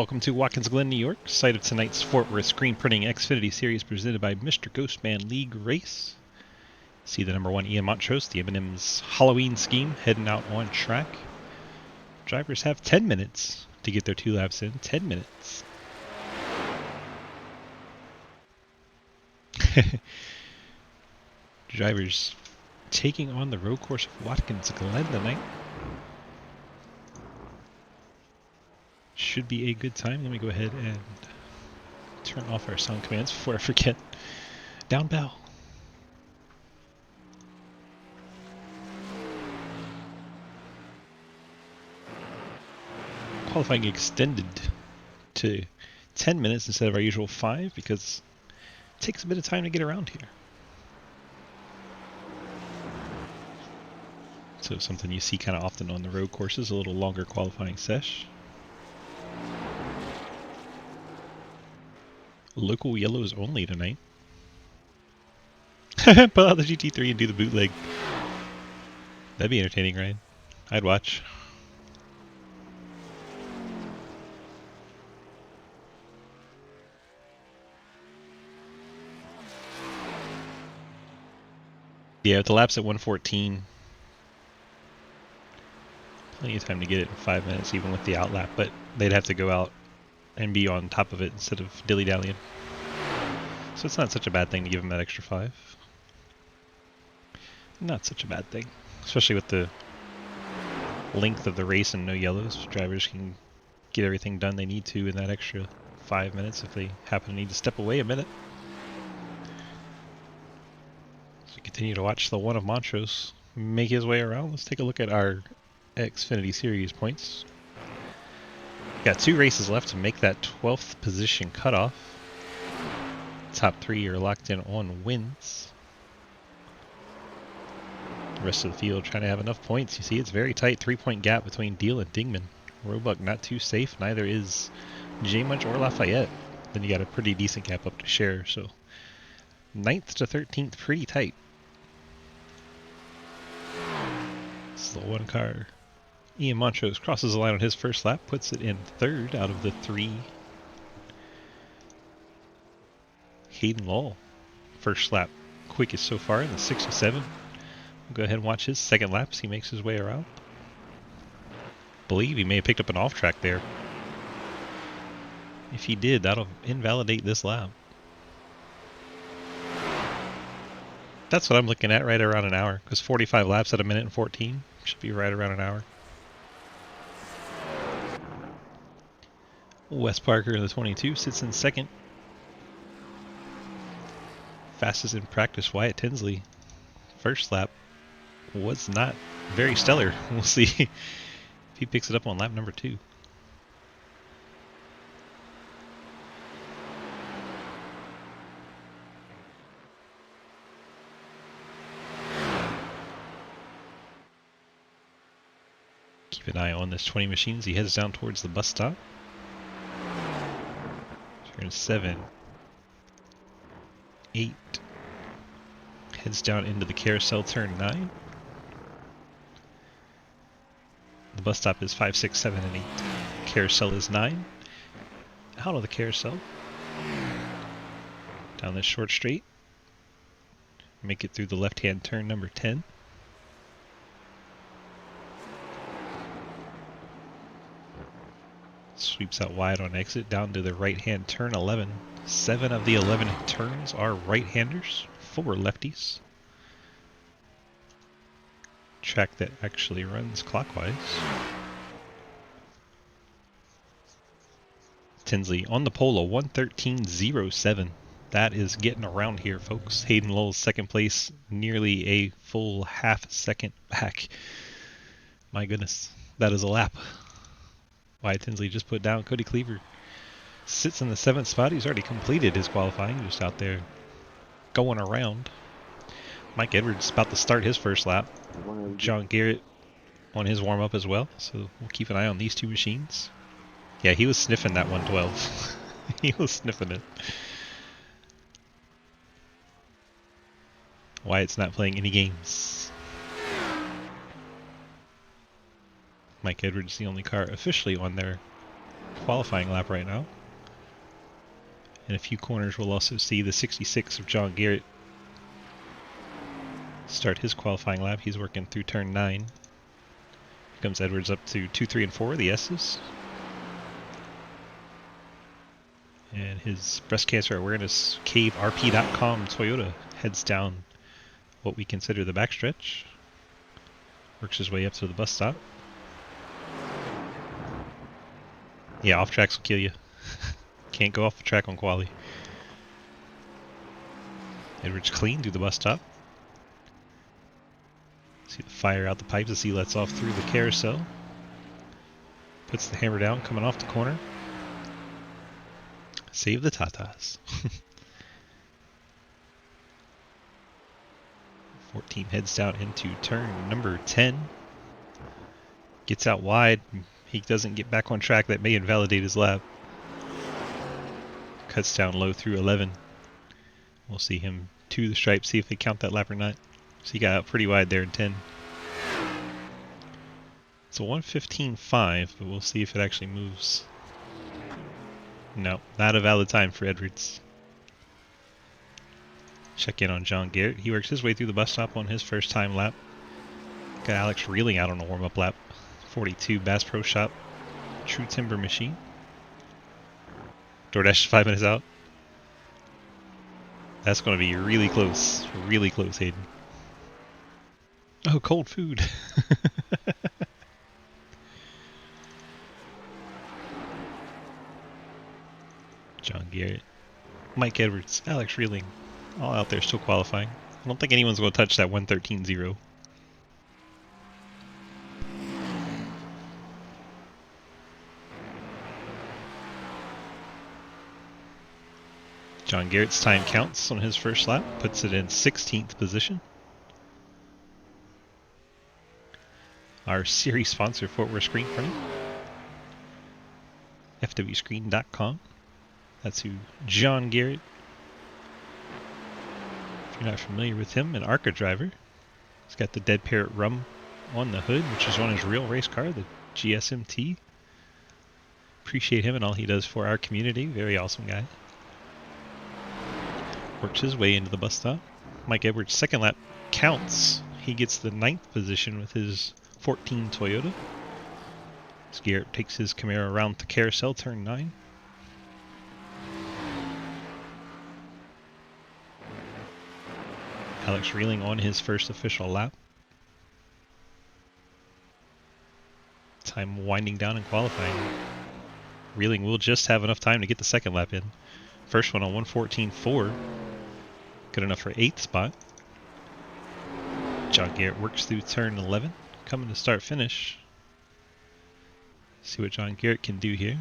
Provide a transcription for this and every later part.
Welcome to Watkins Glen, New York, site of tonight's Fort Worth screen printing Xfinity series presented by Mr. Ghostman League Race. See the number 1 Ian Montrose, the M&M's Halloween scheme, heading out on track. Drivers have 10 minutes to get their 2 laps in. 10 minutes. Drivers taking on the road course of Watkins Glen tonight. Should be a good time. Let me go ahead and turn off our sound commands before I forget. Down bell. Qualifying extended to 10 minutes instead of our usual 5 because it takes a bit of time to get around here. So something you see kind of often on the road courses, a little longer qualifying sesh. Local yellows only tonight. Pull out the GT3 and do the bootleg. That'd be entertaining, right? I'd watch. Yeah, with the laps at 1:14. Plenty of time to get it in 5 minutes, even with the outlap, but they'd have to go out and be on top of it instead of dilly-dallying. So it's not such a bad thing to give them that extra 5. Not such a bad thing, especially with the length of the race and no yellows. Drivers can get everything done they need to in that extra 5 minutes if they happen to need to step away a minute. So continue to watch the one of Montrose make his way around. Let's take a look at our Xfinity Series points. Got 2 races left to make that 12th position cutoff. Top 3 are locked in on wins. The rest of the field trying to have enough points. You see it's very tight, 3-point gap between Deal and Dingman. Roebuck not too safe, neither is J Munch or Lafayette. Then you got a pretty decent gap up to share, so 9th to 13th, pretty tight. This is the one car. Ian Montrose crosses the line on his first lap, puts it in 3rd out of the 3. Hayden Lowell, first lap quickest so far in the 67. We'll go ahead and watch his second lap as he makes his way around. Believe he may have picked up an off track there. If he did, that'll invalidate this lap. That's what I'm looking at, right around an hour, because 45 laps at 1:14 should be right around an hour. Wes Parker in the 22 sits in 2nd. Fastest in practice, Wyatt Tinsley. First lap was not very stellar. We'll see if he picks it up on lap number 2. Keep an eye on this 20 machines. He heads down towards the bus stop. Turn 7. 8. Heads down into the carousel, turn 9. The bus stop is 5, 6, 7, and 8. Carousel is 9. Out of the carousel. Down this short straight. Make it through the left-hand turn number 10. Sweeps out wide on exit, down to the right-hand turn 11. 7 of the 11 turns are right-handers, 4 lefties. Track that actually runs clockwise. Tinsley on the pole, a 1:13.07. That is getting around here, folks. Hayden Lowell's second place, nearly a full half second back. My goodness, that is a lap. Wyatt Tinsley just put down. Cody Cleaver sits in the 7th spot. He's already completed his qualifying, just out there going around. Mike Edwards about to start his first lap. John Garrett on his warm-up as well, so we'll keep an eye on these 2 machines. Yeah, he was sniffing that 112. He was sniffing it. Wyatt's not playing any games. Mike Edwards, the only car officially on their qualifying lap right now. In a few corners, we'll also see the 66 of John Garrett start his qualifying lap. He's working through turn 9. Here comes Edwards up to 2, 3, and 4, the S's. And his breast cancer awareness cave RP.com Toyota heads down what we consider the backstretch. Works his way up to the bus stop. Yeah, off tracks will kill you. Can't go off the track on quali. Edwards clean through the bus stop. See the fire out the pipes as he lets off through the carousel. Puts the hammer down coming off the corner. Save the Tatas. 14 heads down into turn number 10. Gets out wide. He doesn't get back on track. That may invalidate his lap. Cuts down low through 11. We'll see him to the stripe, see if they count that lap or not. So he got out pretty wide there in 10. It's a 1:15.5, but we'll see if it actually moves. No, not a valid time for Edwards. Check in on John Garrett. He works his way through the bus stop on his first time lap. Got Alex reeling out on a warm-up lap. 42 Bass Pro Shop. True Timber Machine. DoorDash is 5 minutes out. That's going to be really close. Really close, Hayden. Oh, cold food. John Garrett. Mike Edwards. Alex Reeling. All out there still qualifying. I don't think anyone's going to touch that 1:13.0. John Garrett's time counts on his first lap, puts it in 16th position. Our series sponsor, Footwear Screen Printing. FWScreen.com. That's who John Garrett. If you're not familiar with him, an ARCA driver. He's got the Dead Parrot Rum on the hood, which is on his real race car, the GSMT. Appreciate him and all he does for our community. Very awesome guy. Works his way into the bus stop. Mike Edwards' second lap counts. He gets the 9th position with his 14 Toyota. As Garrett takes his Camaro around the carousel, turn 9. Alex Reeling on his first official lap. Time winding down and qualifying. Reeling will just have enough time to get the second lap in. First one on 1:14.4. Good enough for 8th spot. John Garrett works through turn 11. Coming to start finish. See what John Garrett can do here.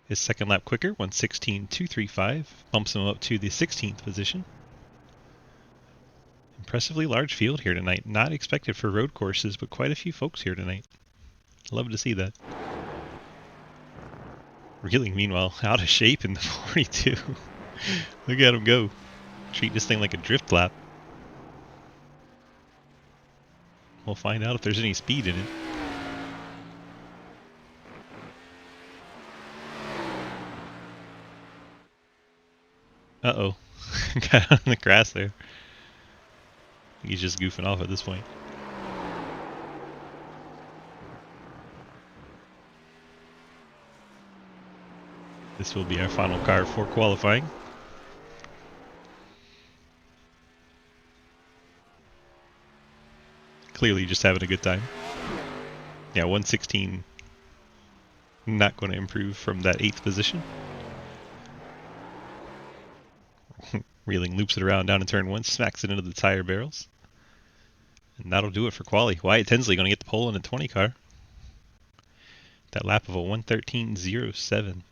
His second lap quicker, 1:16.235. Bumps him up to the 16th position. Impressively large field here tonight. Not expected for road courses, but quite a few folks here tonight. Love to see that. Reeling, meanwhile, out of shape in the 42. Look at him go. Treat this thing like a drift lap. We'll find out if there's any speed in it. Uh-oh. Got on the grass there. He's just goofing off at this point. This will be our final car for qualifying. Clearly just having a good time. Yeah, 1:16. Not going to improve from that 8th position. Reeling loops it around down in turn 1, smacks it into the tire barrels. And that'll do it for quali. Wyatt Tinsley going to get the pole in a 20 car. That lap of a 1:13.07.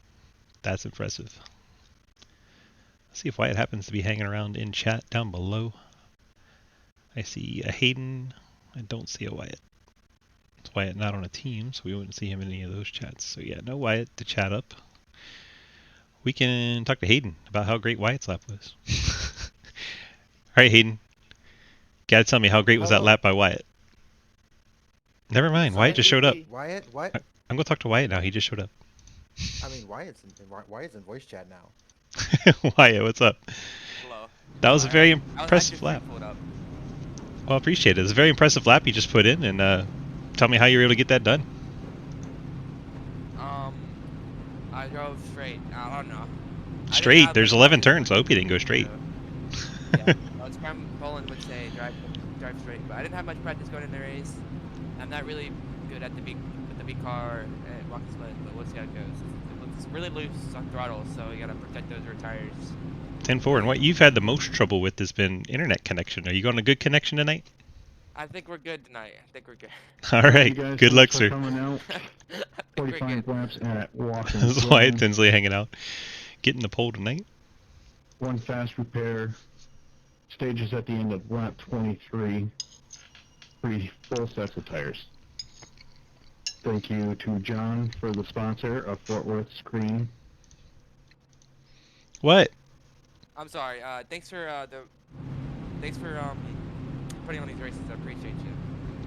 That's impressive. Let's see if Wyatt happens to be hanging around in chat down below. I see a Hayden. I don't see a Wyatt. It's Wyatt not on a team, so we wouldn't see him in any of those chats. So yeah, no Wyatt to chat up. We can talk to Hayden about how great Wyatt's lap was. All right, Hayden. Gotta tell me, how great was that lap by Wyatt? Never mind. Wyatt just showed up. Wyatt, what? I'm gonna talk to Wyatt now. He just showed up. I mean, Wyatt's in voice chat now. Wyatt, what's up? Hello. That was a very I impressive just lap. pulled up. Well, I appreciate it. It was a very impressive lap you just put in, and tell me how you were able to get that done. I drove straight. I don't know. Straight? There's 11 turns, so I hope you didn't go straight. Yeah. Poland would say drive straight, but I didn't have much practice going in the race. I'm not really good at with the big car at Watkins Glen, but we'll see how it goes. It's really loose on throttle, so you gotta protect those rear tires. 10-4, and what you've had the most trouble with has been internet connection. Are you going a good connection tonight? I think we're good tonight. I think we're good. All right. Good luck, sir. Coming out. 45 laps at Watkins This is Wyatt Tinsley hanging out. Getting the pole tonight. One fast repair. Stages at the end of lap 23. 3 full sets of tires. Thank you to John for the sponsor of Fort Worth Screen. What? I'm sorry. Thanks for putting on these races. I appreciate you.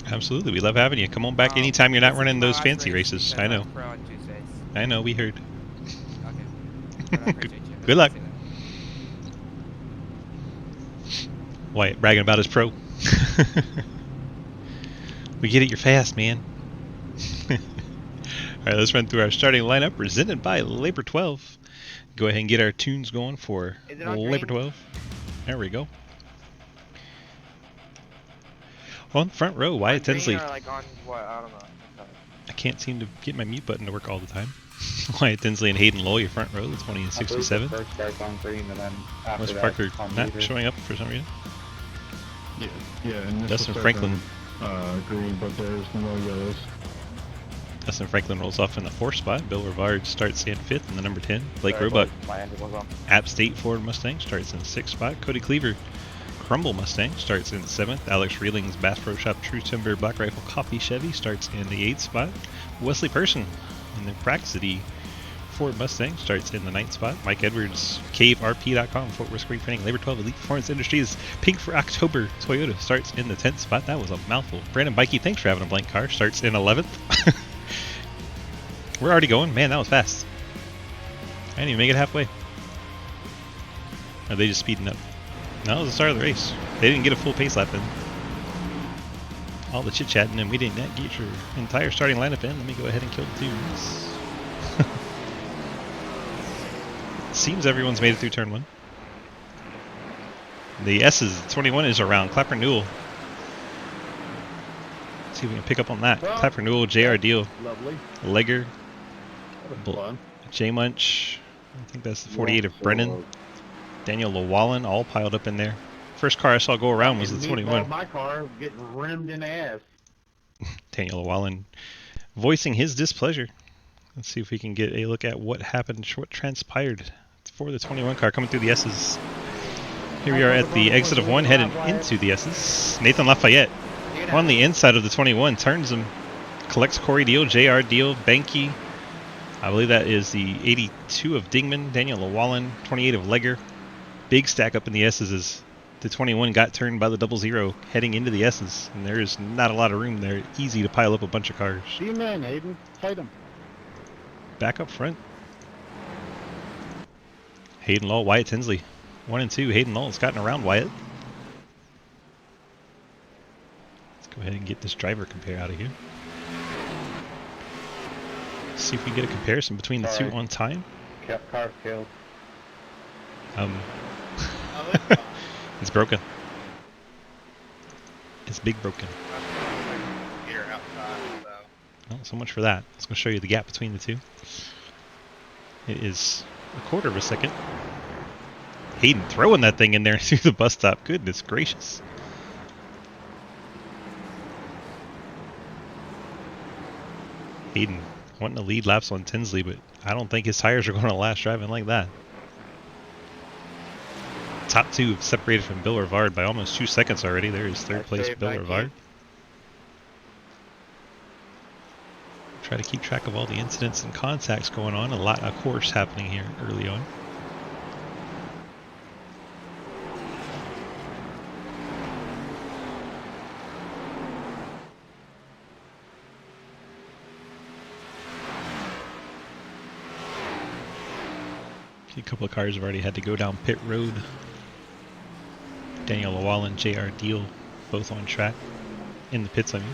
Absolutely. We love having you. Come on back anytime you're not running those fancy races. I know. Pro on Tuesdays. I know. We heard. Okay. But I appreciate you. Good luck. Wyatt bragging about his pro. We get it. You're fast, man. All right, let's run through our starting lineup presented by Labor 12. Go ahead and get our tunes going for Labor 12. There we go. On the front row, Wyatt Tinsley. Like on what? I don't know. I can't seem to get my mute button to work all the time. Wyatt Tinsley and Hayden Lowe, your front row, the 20 and 67. First starts on green, and then after Wes that, Parker on not leader. showing up for some reason. Yeah. And Dustin Franklin. Green, but there's no yellows. Dustin Franklin rolls off in the 4th spot. Bill Rivard starts in 5th in the number 10. Blake Sorry, Roebuck, boys, my engine was on. App State Ford Mustang, starts in 6th spot. Cody Cleaver, Crumble Mustang, starts in 7th. Alex Reeling's Bass Pro Shop True Timber Black Rifle Coffee Chevy starts in the 8th spot. Wesley Person in the Praxity Ford Mustang starts in the 9th spot. Mike Edwards, CaveRP.com, Fort Worth Spring Training, Labor 12 Elite Performance Industries, Pink for October, Toyota starts in the 10th spot. That was a mouthful. Brandon Bikey, thanks for having a blank car, starts in 11th. We're already going. Man, that was fast. I didn't even make it halfway. Are they just speeding up? No, it was the start of the race. They didn't get a full pace lap in. All the chit-chatting, and we didn't get your entire starting lineup in. Let me go ahead and kill the twos. Seems everyone's made it through turn 1. The S's, 21 is around. Clapper Newell. See if we can pick up on that. Well, Clapper Newell, JR Deal, Lovely. Legger, That was fun. J Munch. I think that's the 48 of Brennan. Daniel Llewellyn, all piled up in there. First car I saw go around was the 21. My car getting rimmed in the ass. Daniel Llewellyn voicing his displeasure. Let's see if we can get a look at what happened, what transpired for the 21 car coming through the S's. Here we are at the exit of 1 heading into the S's. Nathan Lafayette on the inside of the 21 turns him, collects Corey Deal, JR Deal, Banky. I believe that is the 82 of Dingman, Daniel Llewellyn, 28 of Legger. Big stack up in the S's as the 21 got turned by the 00 heading into the S's, and there is not a lot of room there. Easy to pile up a bunch of cars. See you, man, Aiden. Fight him. Back up front. Hayden Law, Wyatt Tinsley. 1 and 2. Hayden Law has gotten around Wyatt. Let's go ahead and get this driver compare out of here. See if we can get a comparison between the two on time. Kept car killed. It's broken. It's big broken. Well, so much for that. It's going to show you the gap between the two. It is a quarter of a second. Hayden throwing that thing in there through the bus stop. Goodness gracious. Hayden wanting to lead laps on Tinsley, but I don't think his tires are going to last driving like that. Top two have separated from Bill Rivard by almost 2 seconds already. There is third place Bill Rivard. Try to keep track of all the incidents and contacts going on. A lot of course happening here early on. A couple of cars have already had to go down pit road. Daniel Llewellyn, J.R. Deal, both on track. In the pits, I mean.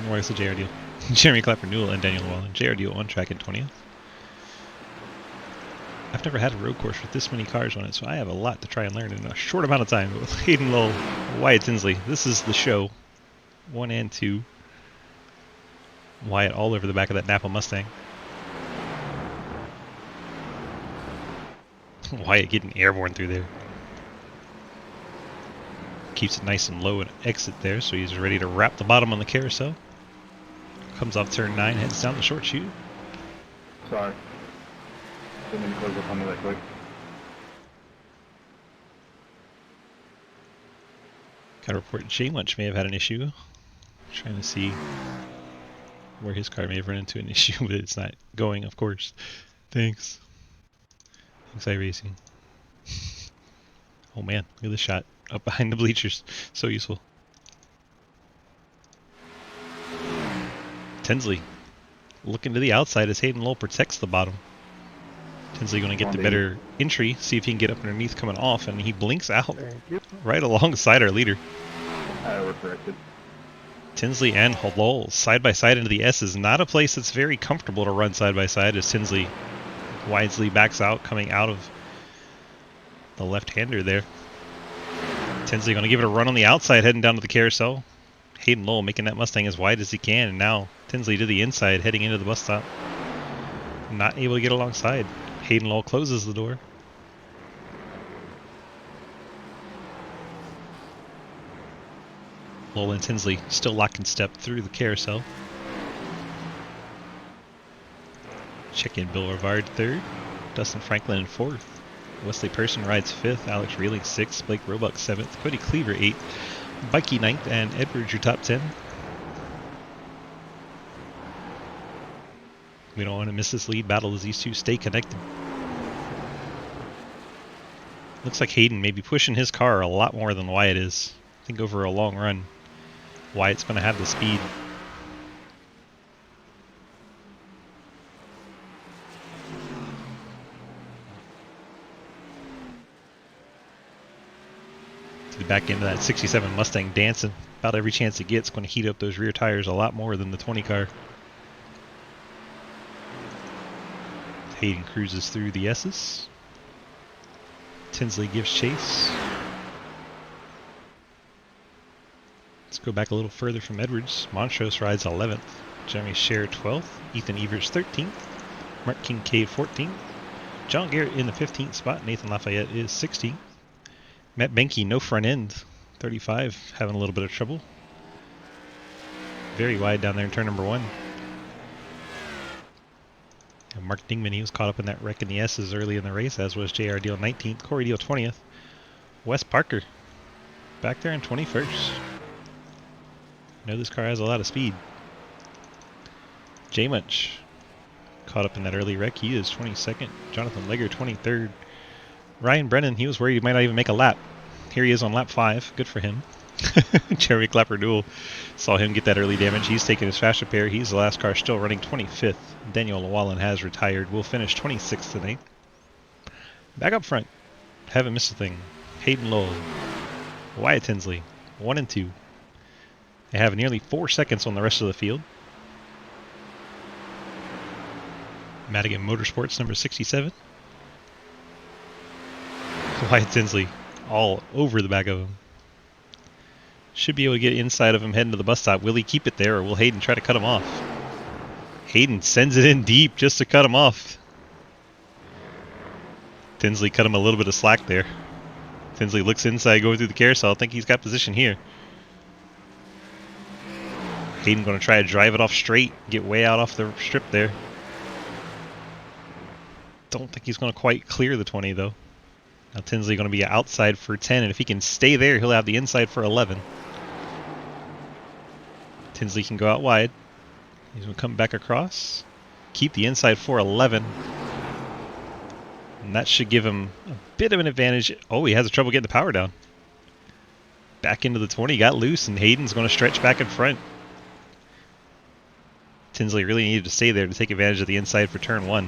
Where is the J.R. Deal? Jeremy Clapper Newell and Daniel Llewellyn. J.R. Deal on track in 20th. I've never had a road course with this many cars on it, so I have a lot to try and learn in a short amount of time. But with Hayden Lowell, Wyatt Tinsley, this is the show. 1 and 2. Wyatt all over the back of that Napa Mustang. Wyatt getting airborne through there. Keeps it nice and low and exit there, so he's ready to wrap the bottom on the carousel. Comes off turn 9, heads down the short chute. Sorry. Didn't mean to close up on me that quick. Got a report Jay Munch may have had an issue. Trying to see where his car may have run into an issue, but it's not going, of course. Thanks. Thanks, iRacing. Oh man, look at this shot up behind the bleachers. So useful. Tinsley looking to the outside as Hayden Lowell protects the bottom. Tinsley going to get the better entry, see if he can get up underneath coming off, and he blinks out right alongside our leader. I overcorrected. Tinsley and Lowell side by side into the S is not a place that's very comfortable to run side by side as Tinsley wisely backs out, coming out of the left-hander there. Tinsley going to give it a run on the outside, heading down to the carousel. Hayden Lowell making that Mustang as wide as he can, and now Tinsley to the inside, heading into the bus stop. Not able to get alongside. Hayden Lowell closes the door. Lowell and Tinsley still locking step through the carousel. Check-in Bill Rivard 3rd. Dustin Franklin in 4th. Wesley Person rides 5th. Alex Reeling 6th. Blake Roebuck 7th. Cody Cleaver 8th. Bikey 9th. And Edwards your top 10. We don't want to miss this lead battle as these two stay connected. Looks like Hayden may be pushing his car a lot more than Wyatt is. I think over a long run, Wyatt's going to have the speed. To the back end of that 67 Mustang dancing. About every chance it gets, going to heat up those rear tires a lot more than the 20 car. Hayden cruises through the S's. Tinsley gives chase. Let's go back a little further from Edwards. Montrose rides 11th. Jeremy Scher 12th. Ethan Evers 13th. Mark Kincaid 14th. John Garrett in the 15th spot. Nathan Lafayette is 16th. Matt Benke, no front end. 35, having a little bit of trouble. Very wide down there in turn number 1. And Mark Dingman, he was caught up in that wreck in the S's early in the race, as was J.R. Deal 19th, Corey Deal 20th. Wes Parker back there in 21st. I know this car has a lot of speed. J Munch caught up in that early wreck. He is 22nd. Jonathan Legger 23rd. Ryan Brennan, he was worried he might not even make a lap. Here he is on lap 5. Good for him. Jeremy Clapper Newell saw him get that early damage. He's taking his fast repair. He's the last car still running 25th. Daniel Llewellyn has retired. Will finish 26th tonight. Back up front. Haven't missed a thing. Hayden Lowell. Wyatt Tinsley. 1 and 2. They have nearly 4 seconds on the rest of the field. Madigan Motorsports number 67. Wyatt Tinsley all over the back of him. Should be able to get inside of him heading to the bus stop. Will he keep it there, or will Hayden try to cut him off? Hayden sends it in deep just to cut him off. Tinsley cut him a little bit of slack there. Tinsley looks inside, going through the carousel. I think he's got position here. Hayden going to try to drive it off straight, get way out off the strip there. Don't think he's going to quite clear the 20 though. Now Tinsley going to be outside for 10, and if he can stay there, he'll have the inside for 11. Tinsley can go out wide. He's going to come back across, keep the inside for 11. And that should give him a bit of an advantage. Oh, he has trouble getting the power down. Back into the 20, got loose, and Hayden's going to stretch back in front. Tinsley really needed to stay there to take advantage of the inside for turn 1.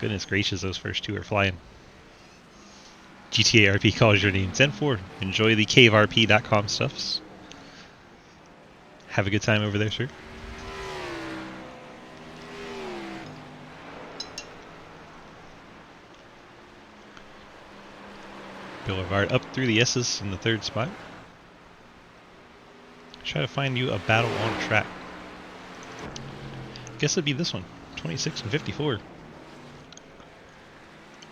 Goodness gracious, those first two are flying. GTA RP calls your name. 10-4. Enjoy the caverp.com stuffs. Have a good time over there, sir. Boulevard up through the S's in the third spot. Try to find you a battle on track. Guess it'd be this one. 26 and 54.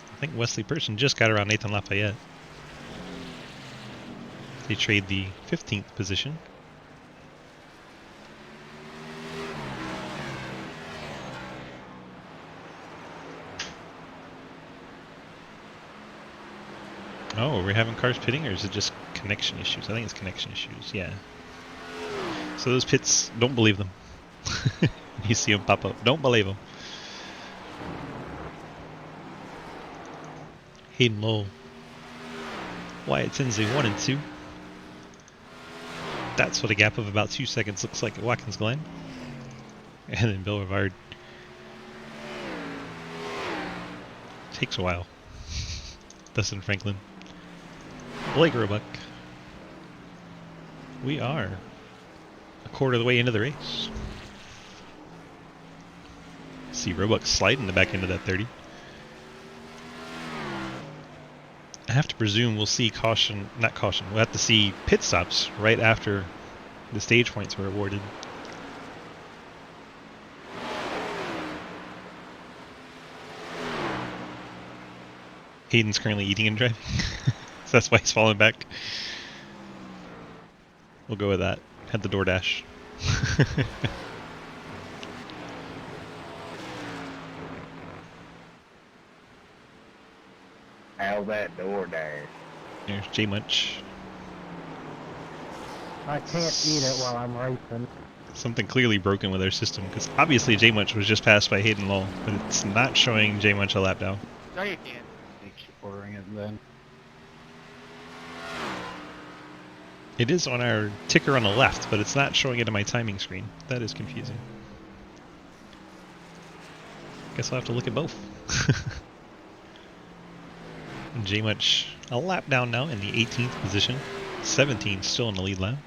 I think Wesley Person just got around Nathan Lafayette. They trade the 15th position. Oh, are we having cars pitting, or is it just connection issues? I think it's connection issues, yeah. So those pits, don't believe them. You see them pop up, don't believe them. Hayden Lowell. Wyatt Tinsley 1 and 2. That's what a gap of about 2 seconds looks like at Watkins Glen. And then Bill Rivard. Takes a while. Dustin Franklin. Blake Roebuck. We are a quarter of the way into the race. See Roebuck sliding the back end of that 30. I have to presume we'll see caution, not caution, we'll have to see pit stops right after the stage points were awarded. Hayden's currently eating and driving, so that's why he's falling back. We'll go with that. Had the DoorDash. How that door there. There's J Munch. I can't eat it while I'm racing. Something clearly broken with our system, because obviously J Munch was just passed by Hayden Lowell, but it's not showing J Munch a lap down. No, you can't. Thanks for ordering it then. It is on our ticker on the left, but it's not showing it on my timing screen. That is confusing. Guess I'll have to look at both. J Munch a lap down now in the 18th position. 17 still in the lead lap.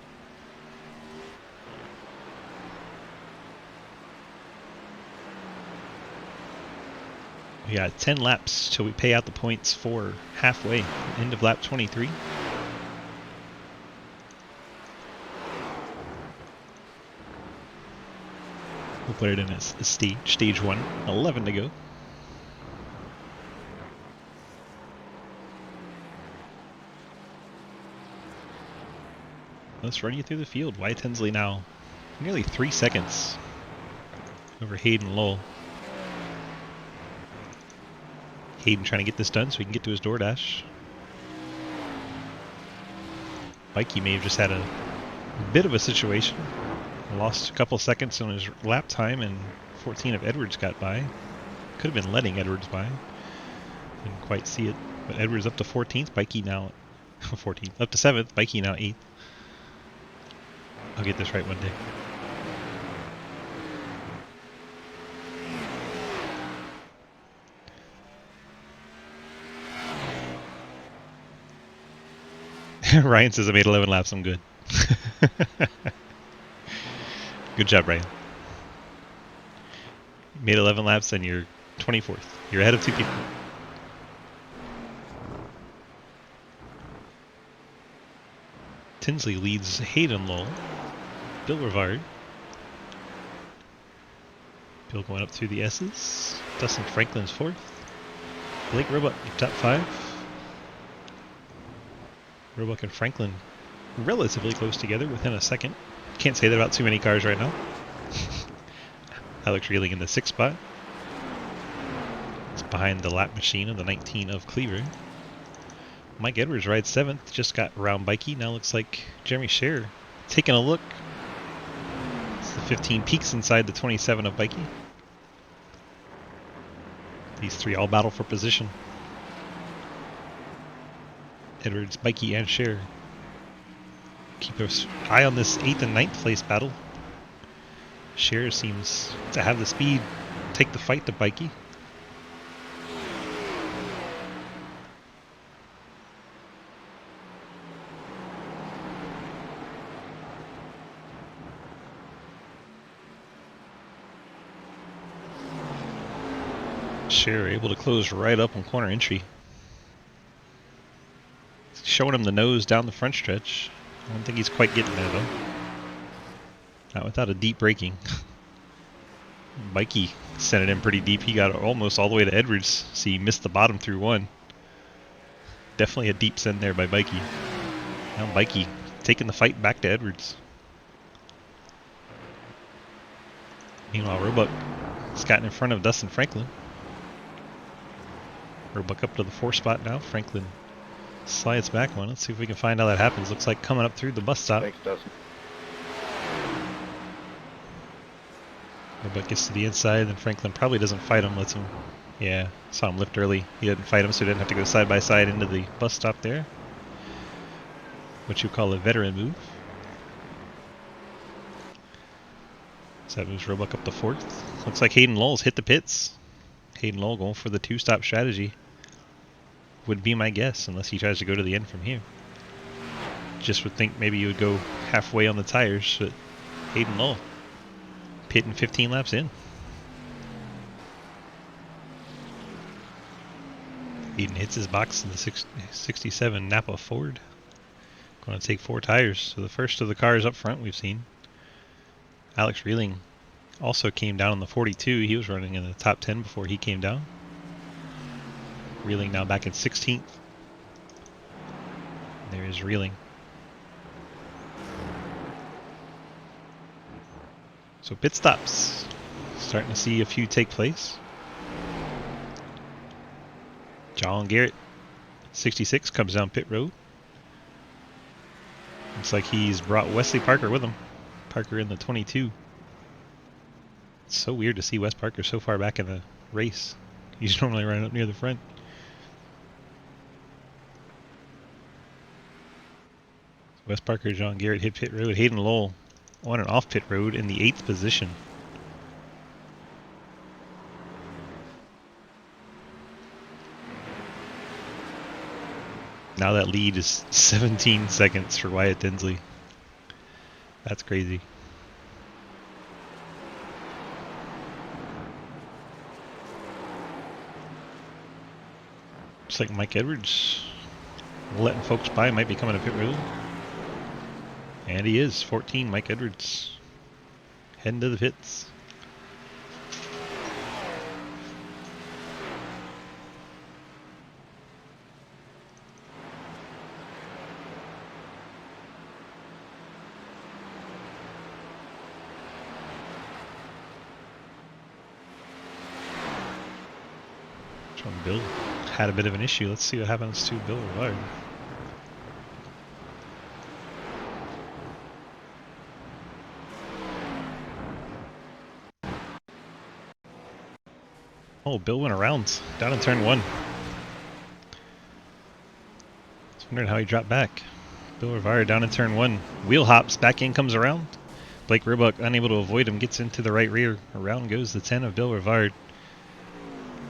We got 10 laps till we pay out the points for halfway. End of lap 23. We'll put it in as stage 1. 11 to go. Let's run you through the field. Wyatt Tinsley now nearly 3 seconds over Hayden Lowell. Hayden trying to get this done so he can get to his DoorDash. Mikey may have just had a bit of a situation. Lost a couple seconds on his lap time, and 14 of Edwards got by. Could have been letting Edwards by. Didn't quite see it. But Edwards up to 14th. Mikey now 14th. Up to 7th. Mikey now 8th. I'll get this right one day. Ryan says I made 11 laps, I'm good. Good job, Ryan. You made 11 laps and you're 24th. You're ahead of 2 people. Tinsley leads Hayden Lowell. Bill Rivard. Bill going up through the S's. Dustin Franklin's 4th. Blake Roebuck, top 5. Roebuck and Franklin relatively close together within a second. Can't say that about too many cars right now. Alex Reeling in the 6th spot. It's behind the lap machine of the 19 of Cleaver. Mike Edwards rides 7th. Just got around Bikey. Now looks like Jeremy Scherer taking a look. It's the 15 peaks inside the 27 of Bikey. These three all battle for position. Edwards, Bikey, and Scherer. Keep us eye on this 8th and 9th place battle. Scherer seems to have the speed, take the fight to Bikey. Sure, able to close right up on corner entry. Showing him the nose down the front stretch. I don't think he's quite getting there though. Not without a deep braking. Mikey sent it in pretty deep. He got almost all the way to Edwards. See, he missed the bottom through one. Definitely a deep send there by Mikey. Now Mikey taking the fight back to Edwards. Meanwhile, Roebuck has gotten in front of Dustin Franklin. Roebuck up to the 4 spot now. Franklin slides back one. Let's see if we can find how that happens. Looks like coming up through the bus stop. Thanks, Dustin. Roebuck gets to the inside, then Franklin probably doesn't fight him. Lets him, yeah, saw him lift early. He didn't fight him, so he didn't have to go side by side into the bus stop there. What you call a veteran move. So that moves Roebuck up to 4th. Looks like Hayden Lowell's hit the pits. Hayden Lowell going for the 2-stop strategy. Would be my guess, unless he tries to go to the end from here. Just would think maybe you would go halfway on the tires, but Hayden Lowell pitting 15 laps in. Hayden hits his box in the 67 Napa Ford. Going to take 4 tires. So the first of the cars up front we've seen. Alex Reeling also came down in the 42. He was running in the top 10 before he came down. Reeling now back in 16th. There is Reeling. So pit stops. Starting to see a few take place. John Garrett, 66, comes down pit road. Looks like he's brought Wesley Parker with him. Parker in the 22. It's so weird to see Wes Parker so far back in the race. He's normally right up near the front. Wes Parker, John Garrett hit pit road. Hayden Lowell on and off pit road in the 8th position. Now that lead is 17 seconds for Wyatt Tinsley. That's crazy. Looks like Mike Edwards letting folks by, might be coming to pit road. And he is. 14, Mike Edwards. Heading to the pits. Bill had a bit of an issue. Let's see what happens to Bill Rivard. Oh, Bill went around down in turn 1. I was wondering how he dropped back. Bill Rivard down in turn 1. Wheel hops, back in comes around. Blake Roebuck, unable to avoid him, gets into the right rear. Around goes the 10 of Bill Rivard.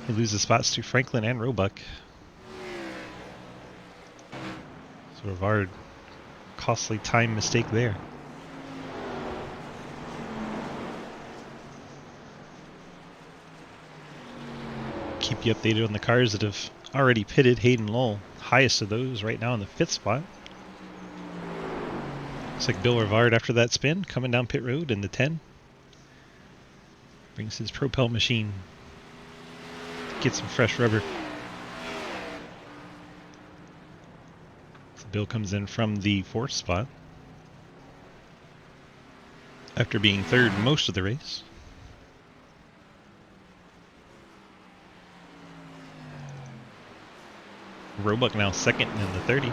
He loses spots to Franklin and Roebuck. So Rivard, costly time mistake there. Keep you updated on the cars that have already pitted. Hayden Lowell, highest of those right now in the 5th spot. Looks like Bill Rivard after that spin, coming down pit road in the 10. Brings his propel machine. Get some fresh rubber. So Bill comes in from the 4th spot. After being 3rd most of the race. Roebuck now 2nd in the 30.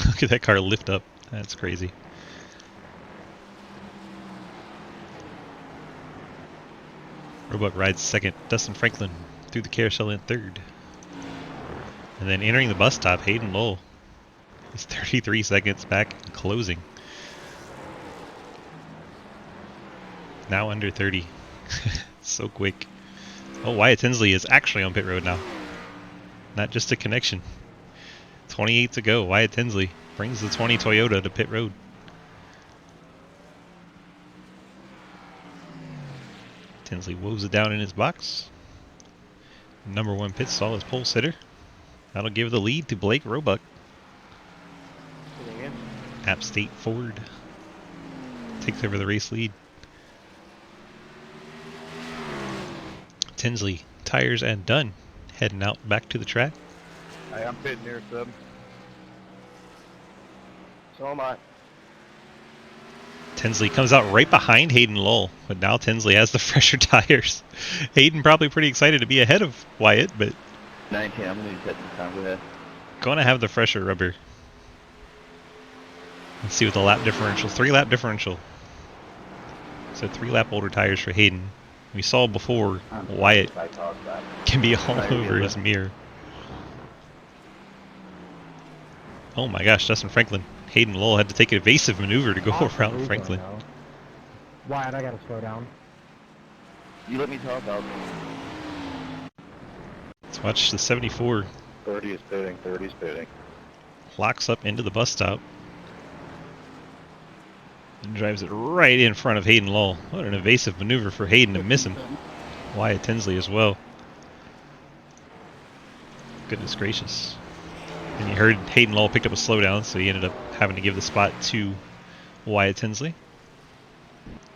Look at that car lift up. That's crazy. Roebuck rides 2nd. Dustin Franklin through the carousel in 3rd. And then entering the bus stop, Hayden Lowell is 33 seconds back and closing. Now under 30. So quick. Oh, Wyatt Tinsley is actually on pit road now. Not just a connection. 28 to go. Wyatt Tinsley brings the 20 Toyota to pit road. Tinsley woes it down in his box. Number 1 pit stall is pole sitter. That'll give the lead to Blake Roebuck. App State Ford takes over the race lead. Tinsley, tires and done. Heading out back to the track. Hey, I'm pitting here, sub. So am I. Tinsley comes out right behind Hayden Lowell, but now Tinsley has the fresher tires. Hayden probably pretty excited to be ahead of Wyatt, but 19, I'm going to be pitting this time. Go ahead. going to have the fresher rubber. Let's see what the lap differential, 3-lap differential. So 3-lap older tires for Hayden. We saw before Wyatt can be all over his mirror. Oh my gosh, Dustin Franklin. Hayden Lowell had to take an evasive maneuver to go around Franklin. Wyatt, I gotta slow down. You let me talk, I'll... Let's watch the 74. 30 is pitting, 30 is pitting. Locks up into the bus stop. And drives it right in front of Hayden Lowell. What an evasive maneuver for Hayden to miss him. Wyatt Tinsley as well. Goodness gracious. And you heard Hayden Lowell picked up a slowdown, so he ended up having to give the spot to Wyatt Tinsley.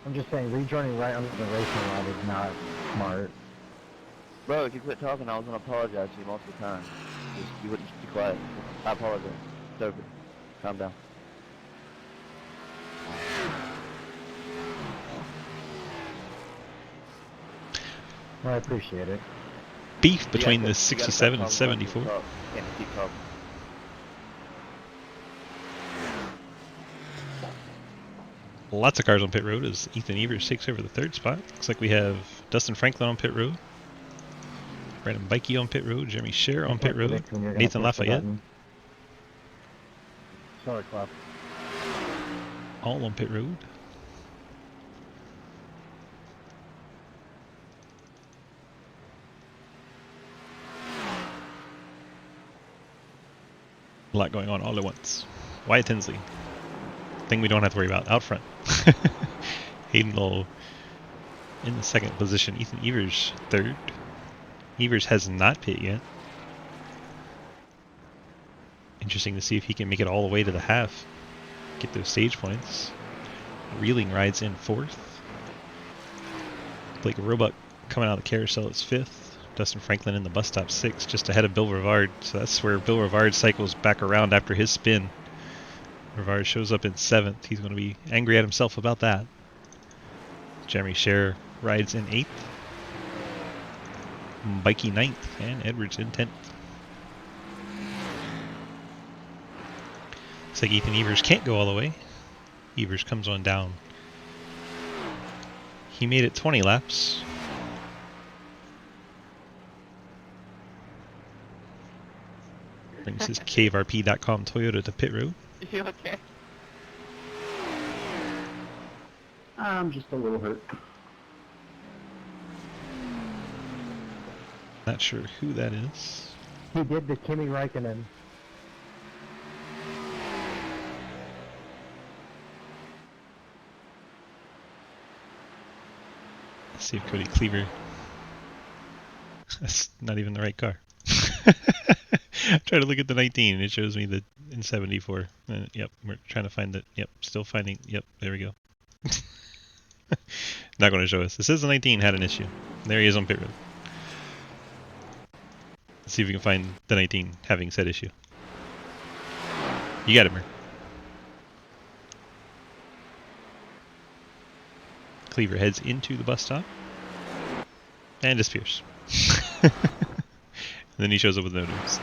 I'm just saying, rejoining right under the racing line is not smart. Bro, if you quit talking, I was going to apologize to you most of the time. You wouldn't just be quiet. I apologize. It's over. Calm down. Well, I appreciate it. Beef between the 67 and 74. Can't keep talking. Lots of cars on pit road as Ethan Evers takes over the 3rd spot. Looks like we have Dustin Franklin on pit road, Brandon Bikey on pit road, Jeremy Scher on pit road, Nathan Lafayette. Sorry, Club. All on pit road. A lot going on all at once. Wyatt Tinsley. Thing we don't have to worry about. Out front. Hayden Lowell in the 2nd position. Ethan Evers 3rd. Evers has not pit yet. Interesting to see if he can make it all the way to the half. Get those stage points. Reeling rides in 4th. Blake Roebuck coming out of the carousel is 5th. Dustin Franklin in the bus stop 6th, just ahead of Bill Rivard. So that's where Bill Rivard cycles back around after his spin. Rivard shows up in 7th. He's going to be angry at himself about that. Jeremy Scher rides in 8th. Bikey 9th, and Edwards in 10th. Looks like Ethan Evers can't go all the way. Evers comes on down. He made it 20 laps. Brings his caverp.com Toyota to pit road. You okay? I'm just a little hurt. Not sure who that is. He did the Kimi Räikkönen. Let's see if Cody Cleaver. That's not even the right car. I'm trying to look at the 19 and it shows me the in 74. Yep, we're trying to find it. Yep, still finding. Yep, there we go. Not going to show us. It says the 19 had an issue. There he is on pit road. Let's see if we can find the 19 having said issue. You got it, Mer. Cleaver heads into the bus stop and disappears. And then he shows up with no news.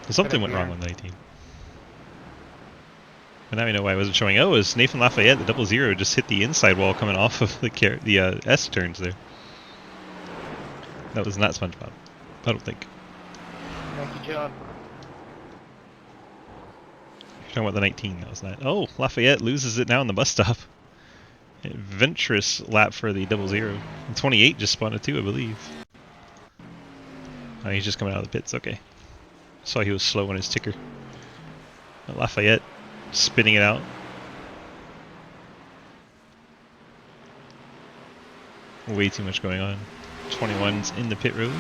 So something went wrong with 19. And now we know why I wasn't showing. Oh, it was Nathan Lafayette, the 00, just hit the inside wall coming off of the S turns there. That was not SpongeBob. I don't think. Thank you, John. You're talking about the 19. That was not. Oh, Lafayette loses it now in the bus stop. Adventurous lap for the 00. And 28 just spun it too, I believe. Oh, he's just coming out of the pits. Okay. Saw he was slow on his ticker. But Lafayette spinning it out. Way too much going on. 21's in the pit road.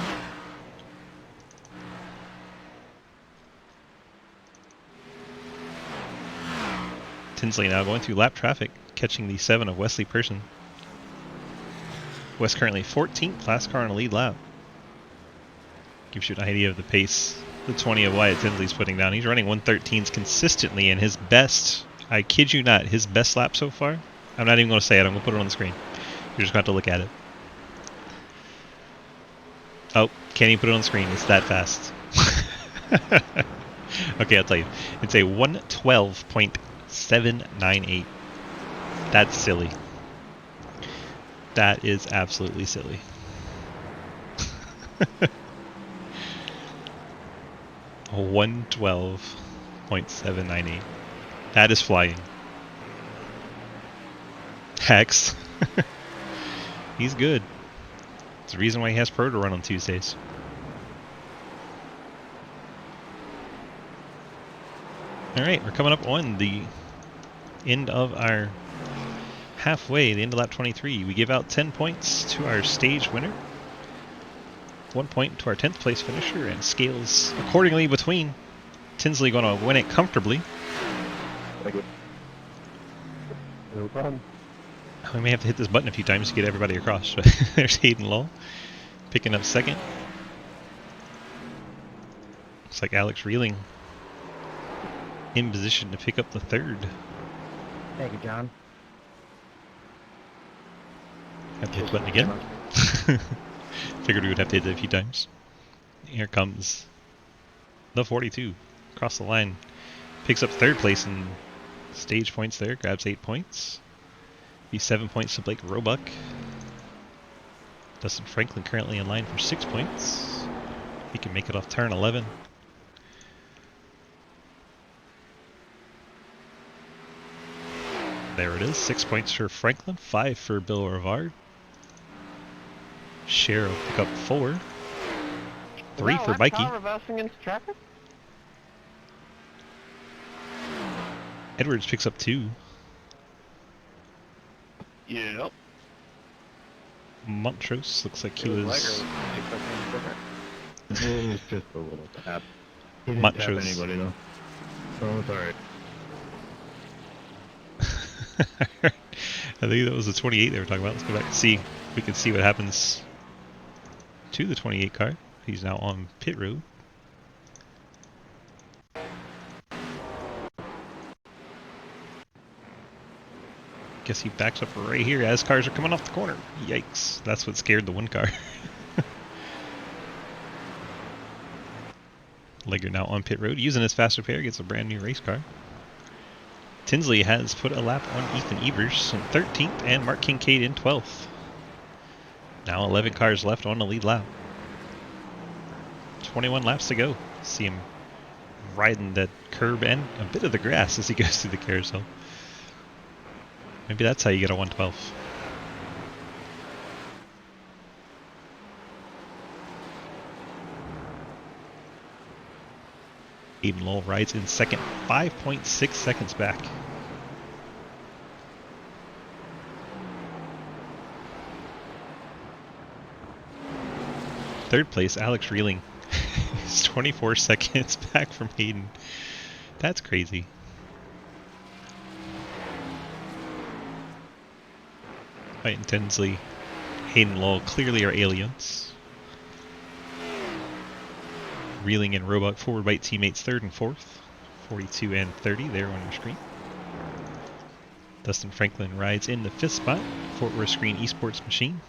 Tinsley now going through lap traffic, catching the 7 of Wesley Person. West currently 14th, last car on a lead lap. Gives you an idea of the pace the 20 of Wyatt Tinsley's putting down. He's running 113s consistently, and his best, I kid you not, his best lap so far, I'm not even going to say it, I'm going to put it on the screen. You're just going to have to look at it. Oh, can't even put it on the screen, it's that fast. Okay, I'll tell you. It's a 112.798. That's silly. That is absolutely silly. 112.798. That is flying. Hex. He's good. It's the reason why he has Pro to run on Tuesdays. Alright, we're coming up on the end of our halfway, the end of lap 23. We give out 10 points to our stage winner, 1 point to our 10th place finisher, and scales accordingly between. Tinsley going to win it comfortably. No problem. We may have to hit this button a few times to get everybody across. There's Hayden Lull picking up second. Looks like Alex Reeling in position to pick up the third. Thank you, John. Have to hit the button again. Figured we would have to hit it a few times. Here comes the 42 across the line. Picks up third place in stage points there. Grabs 8 points. Be 7 points to Blake Roebuck. Dustin Franklin currently in line for 6 points. He can make it off turn 11. There it is. 6 points for Franklin. 5 for Bill Rivard. Cher will pick up 4. 3 for Mikey. Reversing into traffic? Edwards picks up 2. Yep. Montrose looks like he was... It was just a little tap. He didn't Montrose. tap anybody though. So it's alright. I think that was the 28 they were talking about. Let's go back and see. We can see what happens to the 28 car. He's now on pit road. Guess he backs up right here as cars are coming off the corner. Yikes. That's what scared the one car. Legger now on pit road, using his fast repair, gets a brand new race car. Tinsley has put a lap on Ethan Evers in 13th and Mark Kincaid in 12th. Now 11 cars left on the lead lap. 21 laps to go. See him riding that curb and a bit of the grass as he goes through the carousel. Maybe that's how you get a 112. Aiden Lowell rides in second, 5.6 seconds back. Third place, Alex Reeling. He's 24 seconds back from Hayden. That's crazy. Right, and Tinsley, Hayden Lowell clearly are aliens. Reeling and Roebuck forward bite teammates third and fourth. 42 and 30 there on your screen. Dustin Franklin rides in the fifth spot. Fort Worth Screen Esports Machine.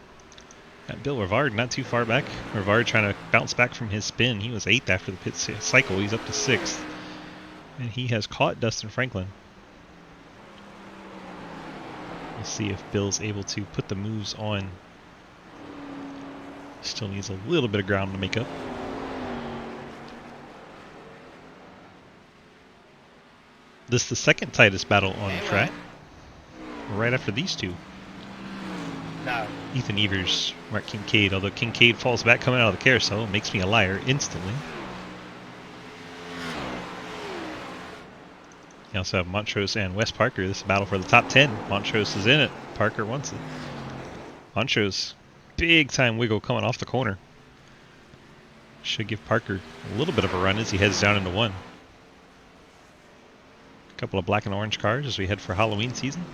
Got Bill Rivard not too far back. Rivard trying to bounce back from his spin. He was 8th after the pit cycle. He's up to 6th. And he has caught Dustin Franklin. We'll see if Bill's able to put the moves on. Still needs a little bit of ground to make up. This is the second tightest battle on the track. Right after these two. No. Ethan Evers, Mark Kincaid. Although Kincaid falls back coming out of the carousel, makes me a liar instantly. You also have Montrose and Wes Parker. This is a battle for the top 10. Montrose is in it. Parker wants it. Montrose big time wiggle coming off the corner. Should give Parker a little bit of a run as he heads down into 1. A couple of black and orange cars as we head for Halloween season.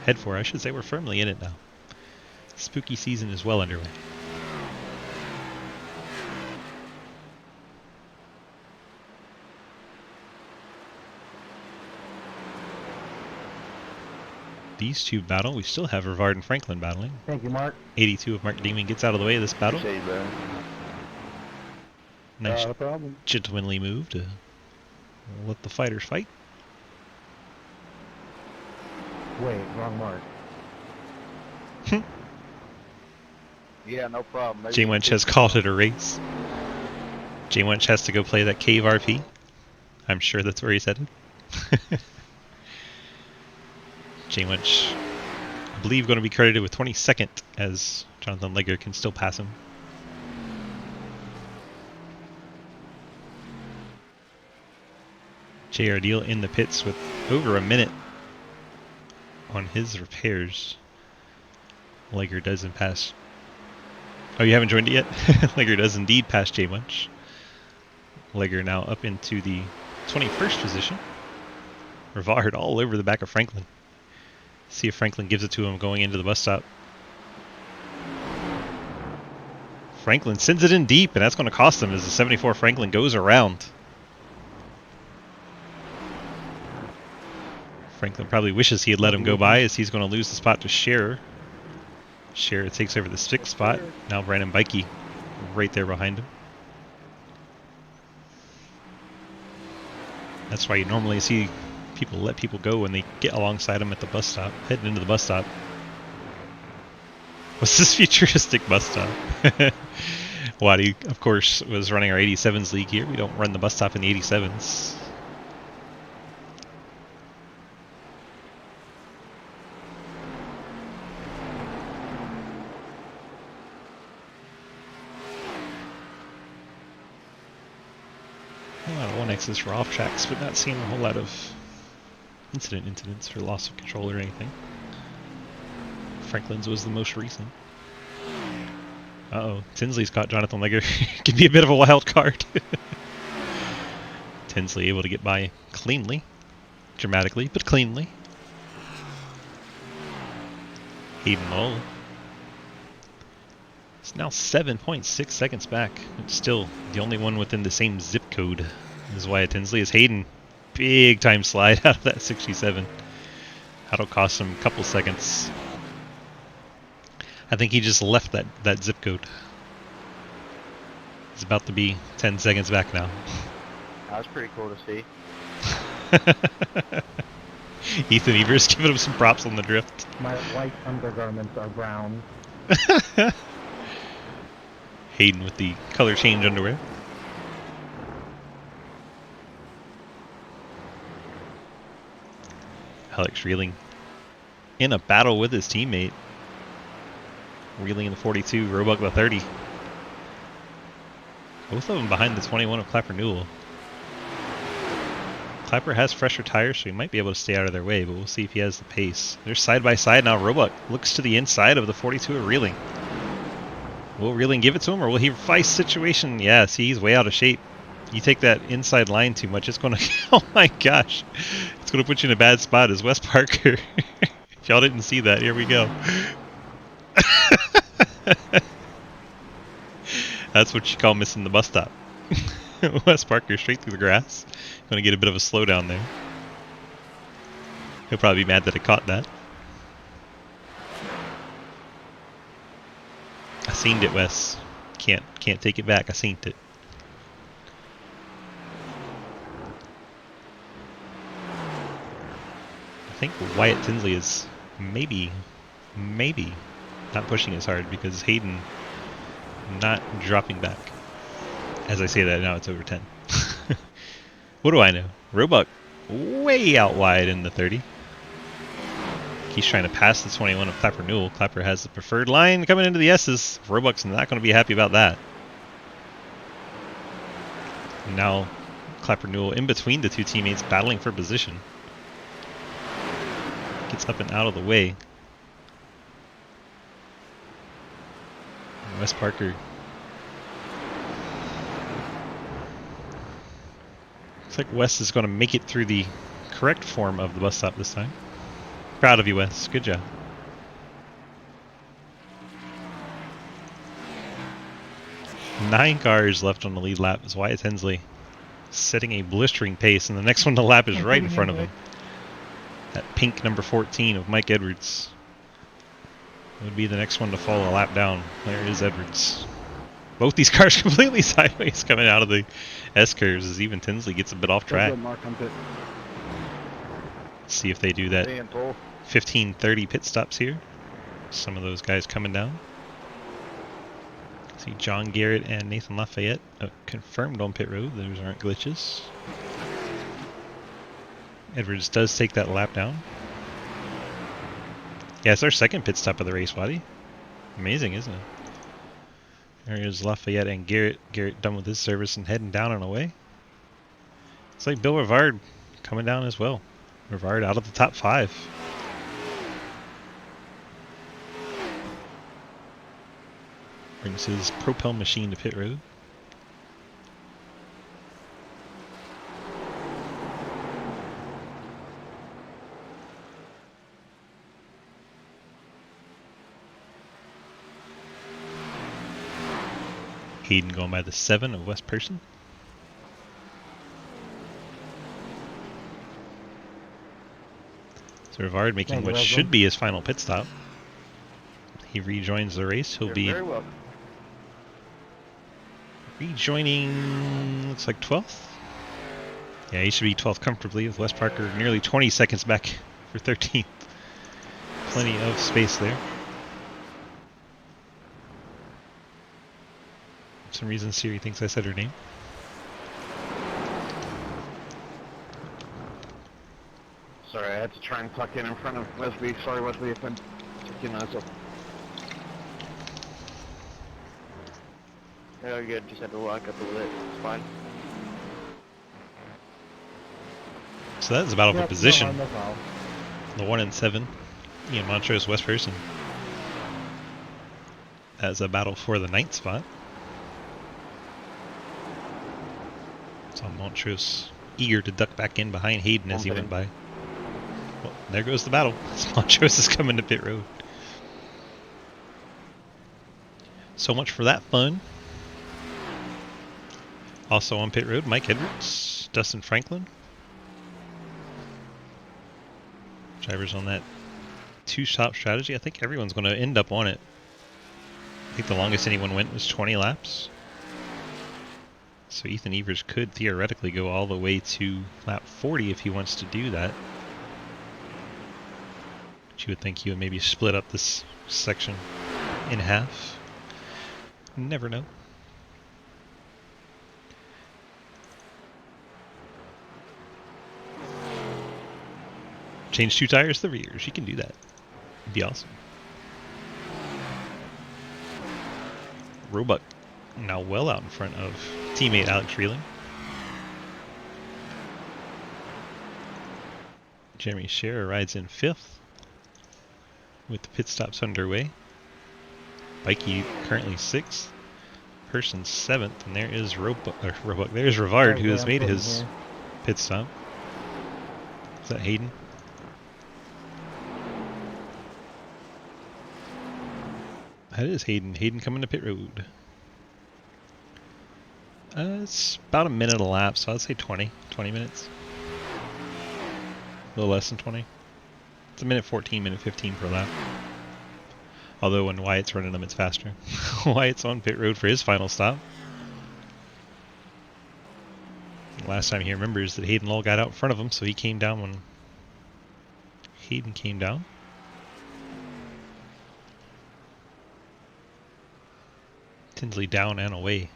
Head for, I should say, we're firmly in it now. Spooky season is well underway. These two battle. We still have Rivard and Franklin battling. Thank you, Mark. 82 of Mark Damon gets out of the way of this battle. Appreciate you, bro. Nice No problem. gentlemanly move to let the fighters fight. Wait, wrong Mark. Yeah, no problem. J Wench has called it a race. J Wench has to go play that cave RP. I'm sure that's where he's headed. J Wench, I believe, going to be credited with 22nd as Jonathan Legger can still pass him. JR Deal in the pits with over a minute on his repairs. Legger doesn't pass. Oh, you haven't joined it yet? Legger does indeed pass J Wench. Legger now up into the 21st position. Rivard all over the back of Franklin. See if Franklin gives it to him going into the bus stop. Franklin sends it in deep, and that's going to cost him as the 74 Franklin goes around. Franklin probably wishes he had let him go by, as he's going to lose the spot to Scherer. Scherer takes over the 6th spot. Now Brandon Bikey right there behind him. That's why you normally see people let people go when they get alongside them at the bus stop, heading into the bus stop. What's this futuristic bus stop? Waddy, of course, was running our 87s league here. We don't run the bus stop in the 87s. A lot of 1Xs for off tracks, but not seeing a whole lot of incidents or loss of control or anything. Franklin's was the most recent. Uh-oh, Tinsley's caught Jonathan Legger. Could be a bit of a wild card. Tinsley able to get by cleanly. Dramatically, but cleanly. Hayden Lowell. It's now 7.6 seconds back. It's still the only one within the same zip code as Wyatt Tinsley is Hayden. Big time slide out of that 67. That'll cost him a couple seconds. I think he just left that zip code. He's about to be 10 seconds back now. That was pretty cool to see. Ethan Evers giving him some props on the drift. My white undergarments are brown. Hayden with the color change underwear. Alex reeling in a battle with his teammate. Reeling in the 42, Roebuck the 30. Both of them behind the 21 of Clapper Newell. Clapper has fresher tires, so he might be able to stay out of their way, but we'll see if he has the pace. They're side by side now. Roebuck looks to the inside of the 42 of Reeling. Will Reeling give it to him, or will he vice situation? Yeah, see, he's way out of shape. You take that inside line too much, it's going to... Oh my gosh. It's going to put you in a bad spot as Wes Parker. If y'all didn't see that, here we go. That's what you call missing the bus stop. Wes Parker straight through the grass. Going to get a bit of a slowdown there. He'll probably be mad that I caught that. I seen it, Wes. Can't take it back. I seen it. I think Wyatt Tinsley is maybe not pushing as hard because Hayden not dropping back. As I say that now, it's over 10. What do I know? Roebuck way out wide in the 30. He's trying to pass the 21 of Clapper Newell. Clapper has the preferred line coming into the S's. Roebuck's not going to be happy about that. Now Clapper Newell in between the two teammates battling for position. Gets up and out of the way. Wes Parker. Looks like Wes is going to make it through the correct form of the bus stop this time. Proud of you, Wes. Good job. Nine cars left on the lead lap as Wyatt Hensley setting a blistering pace, and the next one to lap is right in front of him. That pink number 14 of Mike Edwards would be the next one to fall a lap down. There is Edwards. Both these cars completely sideways coming out of the S-curves as even Tinsley gets a bit off track. See if they do that 15-30 pit stops here. Some of those guys coming down. See John Garrett and Nathan Lafayette confirmed on pit road. Those aren't glitches. Edwards does take that lap down. Yeah, it's our second pit stop of the race, Waddy. Amazing, isn't it? There is Lafayette and Garrett. Garrett done with his service and heading down and away. It's like Bill Rivard coming down as well. Rivard out of the top 5. Brings his propel machine to pit road. Hayden going by the 7 of West Person. So Rivard making what should be his final pit stop. He rejoins the race. He'll be rejoining, looks like 12th. Yeah, he should be 12th comfortably with Wes Parker nearly 20 seconds back for 13th. Plenty of space there. For some reason Siri thinks I said her name. Sorry, I had to try and tuck in front of Wesley. Sorry, Wesley, if I'm tucking myself. Yeah, you're good. Just had to lock up a little bit. It's fine. So that's a battle for position. No problem. The 1 and 7, Ian Montrose, West Person. As a battle for the 9th spot. So Montrose eager to duck back in behind Hayden as he went by. Well, there goes the battle. Montrose is coming to pit road. So much for that fun. Also on pit road, Mike Edwards, Dustin Franklin. Drivers on that 2-stop strategy. I think everyone's going to end up on it. I think the longest anyone went was 20 laps. So Ethan Evers could theoretically go all the way to lap 40 if he wants to do that. But you would think you would maybe split up this section in half. Never know. Change 2 tires to the rears. You can do that. It'd be awesome. Roebuck now well out in front of teammate Alex Reeling. Jeremy Scherer rides in 5th with the pit stops underway. Bikey currently 6th. Person 7th, and there is Roebuck. There's Rivard, who has made his pit stop. Is that Hayden? That is Hayden. Hayden coming to pit road. It's about a minute a lap, so I'd say 20 minutes. A little less than 20. It's a minute 14, minute 15 per lap. Although when Wyatt's running them, it's faster. Wyatt's on pit road for his final stop. Last time he remembers that Hayden Lull got out in front of him, so he came down when Hayden came down. Tinsley down and away.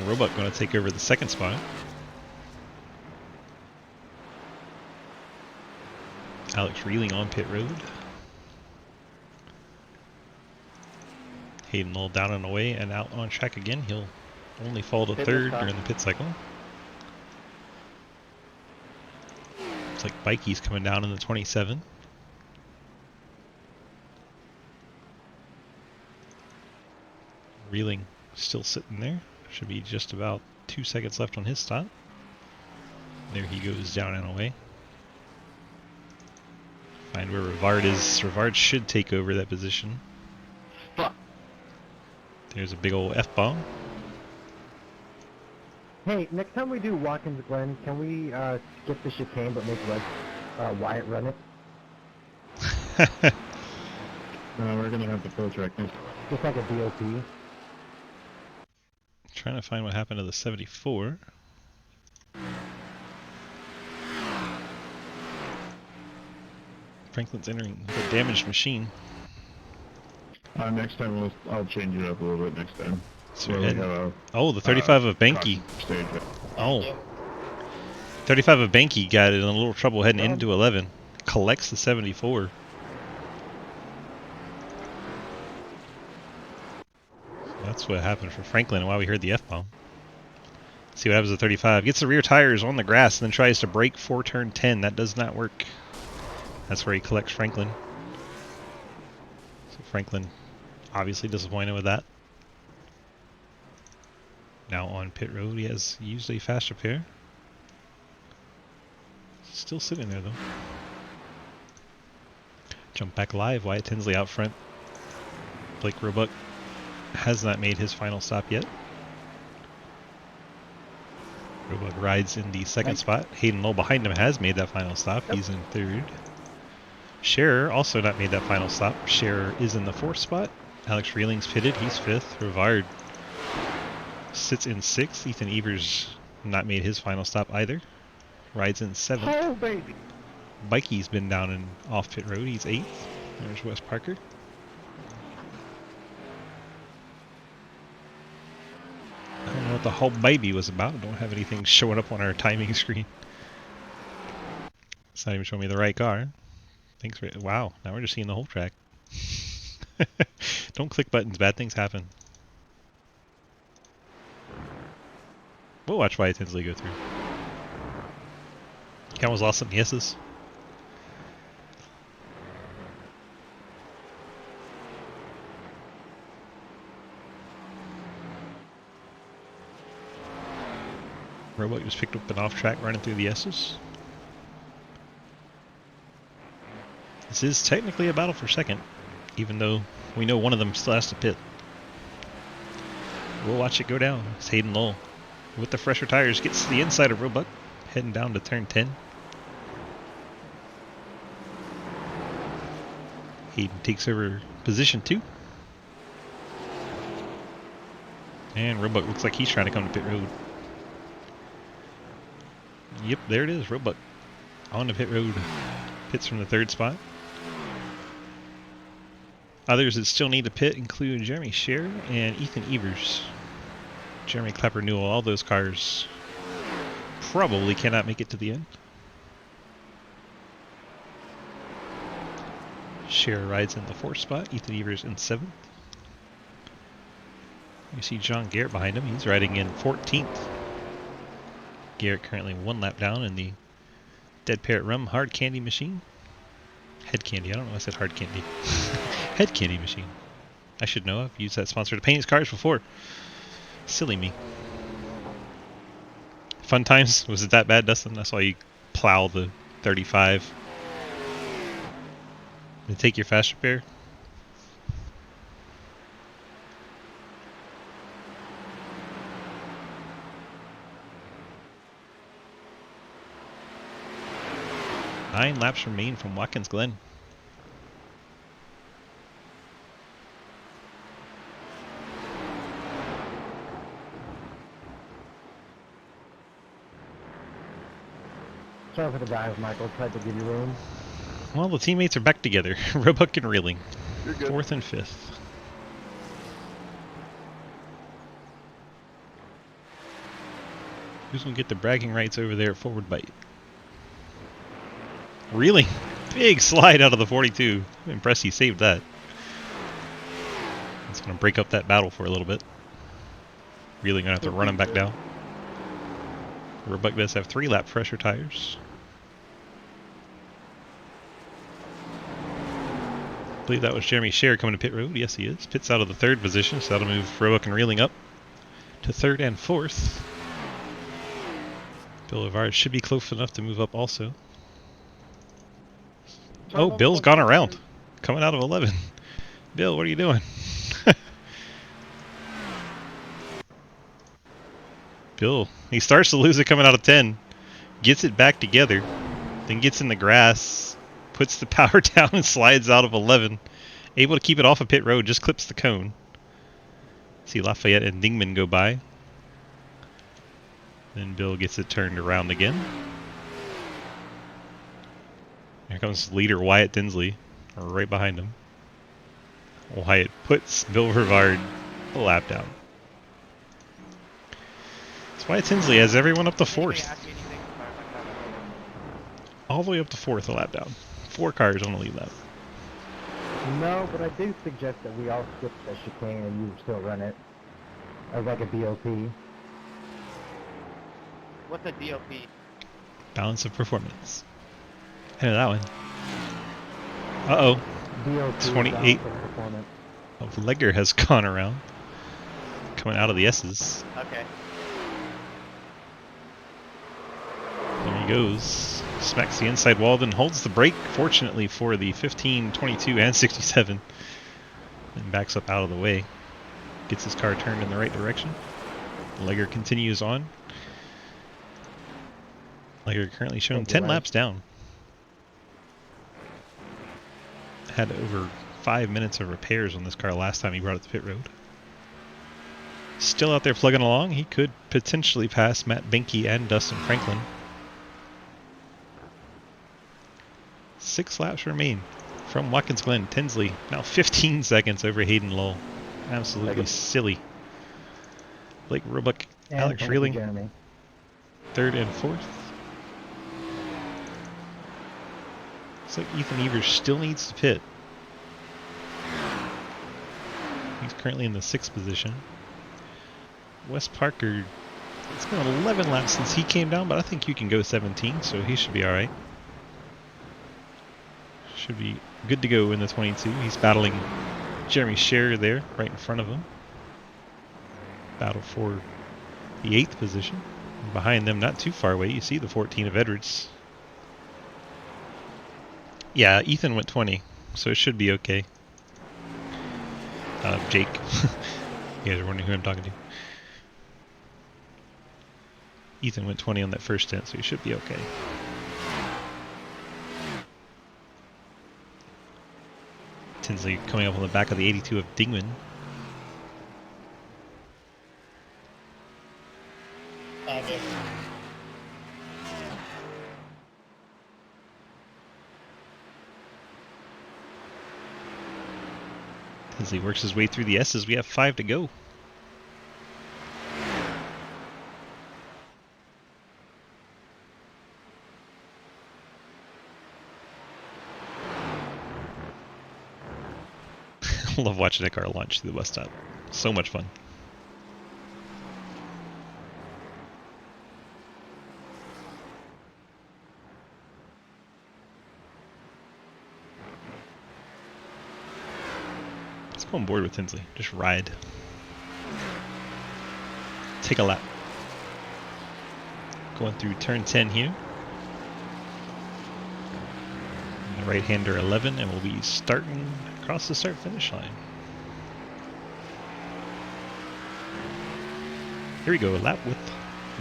Roebuck going to take over the 2nd spot. Alex Reeling on pit road. Hayden Lull down and away and out on track again. He'll only fall to Pit third stop. during the pit cycle. Looks like Bikey's coming down in the 27. Reeling still sitting there. Should be just about 2 seconds left on his stop. There he goes down and away. Find where Rivard is. Rivard should take over that position. Fuck. There's a big old F-bomb. Hey, next time we do Watkins Glen, can we skip the chicane but make Wyatt run it? No, we're gonna have the pro track next. Just like a DOP. Trying to find what happened to the 74. Franklin's entering the damaged machine. Next time I'll change it up a little bit next time. So Where we head- have a oh, the 35 of Banky. caution stage. Oh. 35 of Banky got in a little trouble heading into 11. Collects the 74. That's what happened for Franklin and why we heard the F-bomb. See what happens with 35. Gets the rear tires on the grass and then tries to brake for turn 10. That does not work. That's where he collects Franklin. So Franklin obviously disappointed with that. Now on pit road, he has used a fast repair. Still sitting there though. Jump back live. Wyatt Tinsley out front. Blake Roebuck has not made his final stop yet. Roebuck rides in the second spot. Hayden Lowe behind him has made that final stop. He's in third. Scherer also not made that final stop. Scherer is in the fourth spot. Alex Reeling's pitted. He's fifth. Rivard sits in sixth. Ethan Evers not made his final stop either. Rides in seventh. Oh, baby! Bikey's been down and off pit road. He's eighth. There's Wes Parker. I don't know what the whole baby was about. I don't have anything showing up on our timing screen. It's not even showing me the right car. Thanks for wow, now we're just seeing the whole track. Don't click buttons, bad things happen. We'll watch Wyatt Tinsley go through. Count was lost in the S's. Roebuck just picked up an off track running through the S's. This is technically a battle for second, even though we know one of them still has to pit. We'll watch it go down. It's Hayden Lowell with the fresher tires gets to the inside of Roebuck, heading down to turn 10. Hayden takes over position 2. And Roebuck looks like he's trying to come to pit road. Yep, there it is, Roebuck on the pit road. Pits from the third spot. Others that still need to pit include Jeremy Scherer and Ethan Evers. Jeremy Clapper Newell, all those cars probably cannot make it to the end. Scherer rides in the fourth spot, Ethan Evers in 7th. You see John Garrett behind him, he's riding in 14th. Garrett currently 1 lap down in the Dead Parrot Rum Hard Candy Machine. Head Candy, I don't know why I said Hard Candy. Head Candy Machine. I should know, I've used that sponsor to paint his cars before. Silly me. Fun times? Was it that bad, Dustin? That's why you plow the 35. And take your fast repair? Nine laps remain from Watkins Glen. Sorry for the guys, Michael. Tried to give you room. Well, the teammates are back together. Roebuck and Reeling. You're good. 4th and 5th. Who's going to get the bragging rights over there at forward bite? Reeling. Big slide out of the 42. I'm impressed he saved that. It's going to break up that battle for a little bit. Really gonna have to run him back down. Roebuck does have 3 lap pressure tires. I believe that was Jeremy Scher coming to pit road. Yes, he is. Pits out of the 3rd position, so that'll move Roebuck and Reeling up to 3rd and 4th. Bill Rivard should be close enough to move up also. Oh, Bill's gone around. Coming out of 11. Bill, what are you doing? Bill, he starts to lose it coming out of 10. Gets it back together. Then gets in the grass. Puts the power down and slides out of 11. Able to keep it off of pit road. Just clips the cone. See Lafayette and Dingman go by. Then Bill gets it turned around again. Here comes leader Wyatt Tinsley, right behind him. Wyatt puts Bill Rivard a lap down. So Wyatt Tinsley has everyone up to 4th. All the way up to 4th a lap down. 4 cars on the lead lap. No, but I do suggest that we all skip the chicane and you still run it as like a BOP. What's a DOP? Balance of performance. I know that one. Uh-oh. BOP 28 performance. of Legger has gone around. Coming out of the S's. Okay. There he goes. Smacks the inside wall, then holds the brake, fortunately for the 15, 22, and 67. And backs up out of the way. Gets his car turned in the right direction. Legger continues on. Legger currently showing 10 laps down. Had over 5 minutes of repairs on this car last time he brought it to pit road. Still out there plugging along. He could potentially pass Matt Binky and Dustin Franklin. 6 laps remain from Watkins Glen. Tinsley now 15 seconds over Hayden Lowell. Absolutely silly. Blake Roebuck, And Alex thank you, Reeling, Jeremy. 3rd and 4th. Looks like Ethan Evers still needs to pit. He's currently in the 6th position. Wes Parker, it's been 11 laps since he came down, but I think you can go 17, so he should be alright. Should be good to go in the 22. He's battling Jeremy Scher there, right in front of him. Battle for the 8th position. And behind them, not too far away, you see the 14 of Edwards. Yeah, Ethan went 20, so it should be okay. Jake. You guys are wondering who I'm talking to. Ethan went 20 on that first stint, so he should be okay. Tinsley coming up on the back of the 82 of Dingman. Tinsley works his way through the S's. We have 5 to go. Love watching that car launch through the bus stop. So much fun. Let's go on board with Tinsley. Just ride. Take a lap. Going through turn 10 here. And the right-hander 11, and we'll be starting across the start-finish line. Here we go, a lap with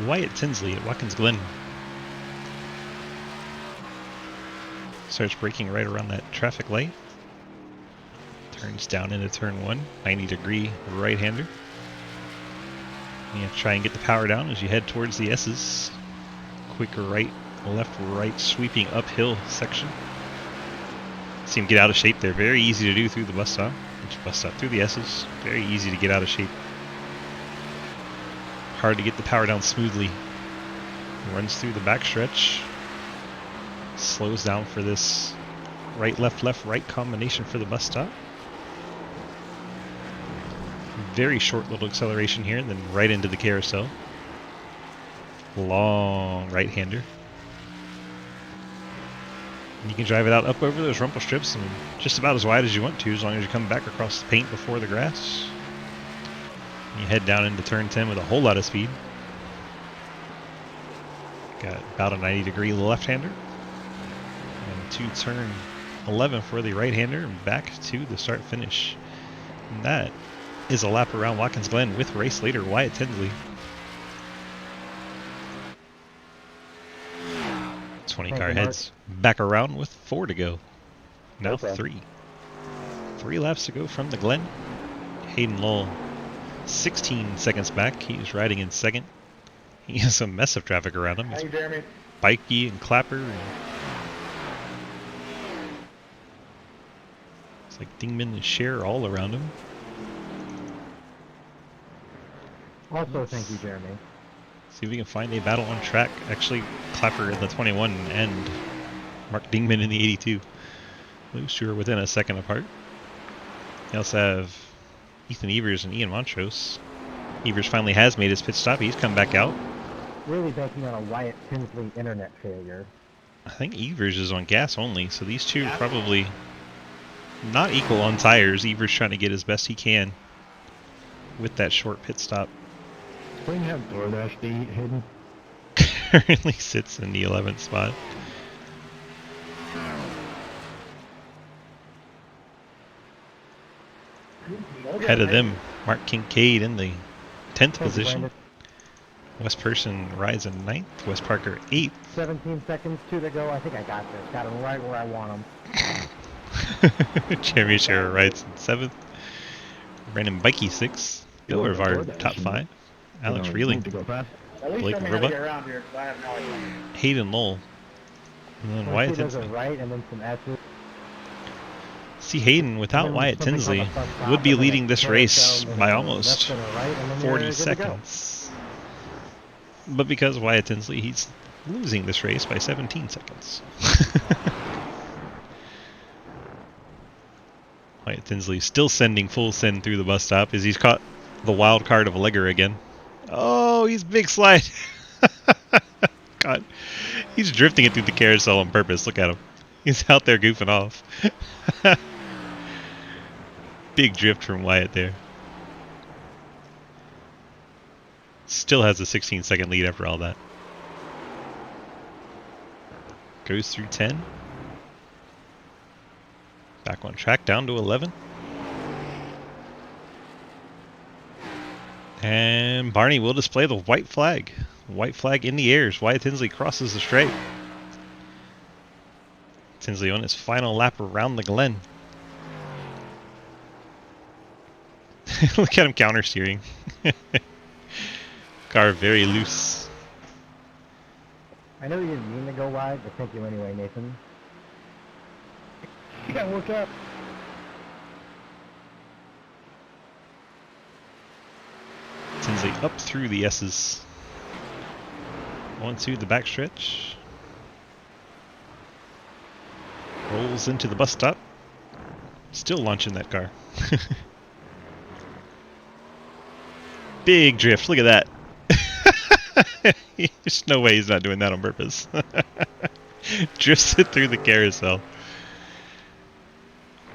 Wyatt Tinsley at Watkins Glen. Starts braking right around that traffic light. Turns down into turn 1, 90-degree right-hander. You have to try and get the power down as you head towards the S's. Quick right, left, right, sweeping uphill section. See him get out of shape there. Very easy to do through the bus stop. Through the S's. Very easy to get out of shape. Hard to get the power down smoothly. Runs through the backstretch. Slows down for this right, left, right combination for the bus stop. very short little acceleration here, and then right into the carousel. Long right-hander. You can drive it out up over those rumble strips and just about as wide as you want to, as long as you come back across the paint before the grass. You head down into turn 10 with a whole lot of speed. Got about a 90-degree left-hander. And to turn 11 for the right-hander, and back to the start-finish. And that is a lap around Watkins Glen with race leader Wyatt Tinsley. 20 car heads back around with 4 to go. Now Okay. 3. 3 laps to go from the Glen. Hayden Lowell 16 seconds back. He's riding in second. He has a mess of traffic around him. It's Hey, Jeremy. Bikey and Clapper. And it's like Dingman and Cher all around him. Also, thank you, Jeremy. See if we can find a battle on track. Actually, Clapper in the 21 and Mark Dingman in the 82. Those two are within a second apart. We also have Ethan Evers and Ian Montrose. Evers finally has made his pit stop. He's come back out. Really banking on a Wyatt Tinsley internet failure. I think Evers is on gas only, so these two are probably not equal on tires. Evers trying to get as best he can with that short pit stop. Can you have DoorDash to eat, Hayden? Currently sits in the 11th spot. Ahead of them, Mark Kincaid in the 10th Thank you, position. Brandon. Wes Person rides in 9th. Wes Parker 8th. 17 seconds, 2 to go. I think I got this. Got him right where I want him. Jeremy Scherer rides in 7th. Brandon Bikey 6th. Miller of our DoorDash, top you know. 5. Alex You know, Reeling. need to go fast. At least Blake show me how to Roebuck. get around here, 'cause I have no idea. Hayden Lowell. And then Once Wyatt he does a Tinsley. right and then some S's. See, Hayden, without Then Wyatt something Tinsley, called a bus stop, would be and then leading a this race carousel, and by then a almost left and a right, and then 40 you're good to go. seconds. But because Wyatt Tinsley, he's losing this race by 17 seconds. Wyatt Tinsley still sending full send through the bus stop as he's caught the wild card of a legger again. Oh, he's big slide. God, he's drifting it through the carousel on purpose. Look at him. He's out there goofing off. Big drift from Wyatt there. Still has a 16-second lead after all that. Goes through 10. Back on track, down to 11. And Barney will display the white flag. White flag in the air as Wyatt Tinsley crosses the stripe. Tinsley on his final lap around the Glen. Look at him counter steering. Car very loose. I know you didn't mean to go wide, but thank you anyway, Nathan. You got worked up. Tinsley up through the S's. Onto the backstretch. Rolls into the bus stop. Still launching that car. Big drift. Look at that. There's no way he's not doing that on purpose. Drifts it through the carousel.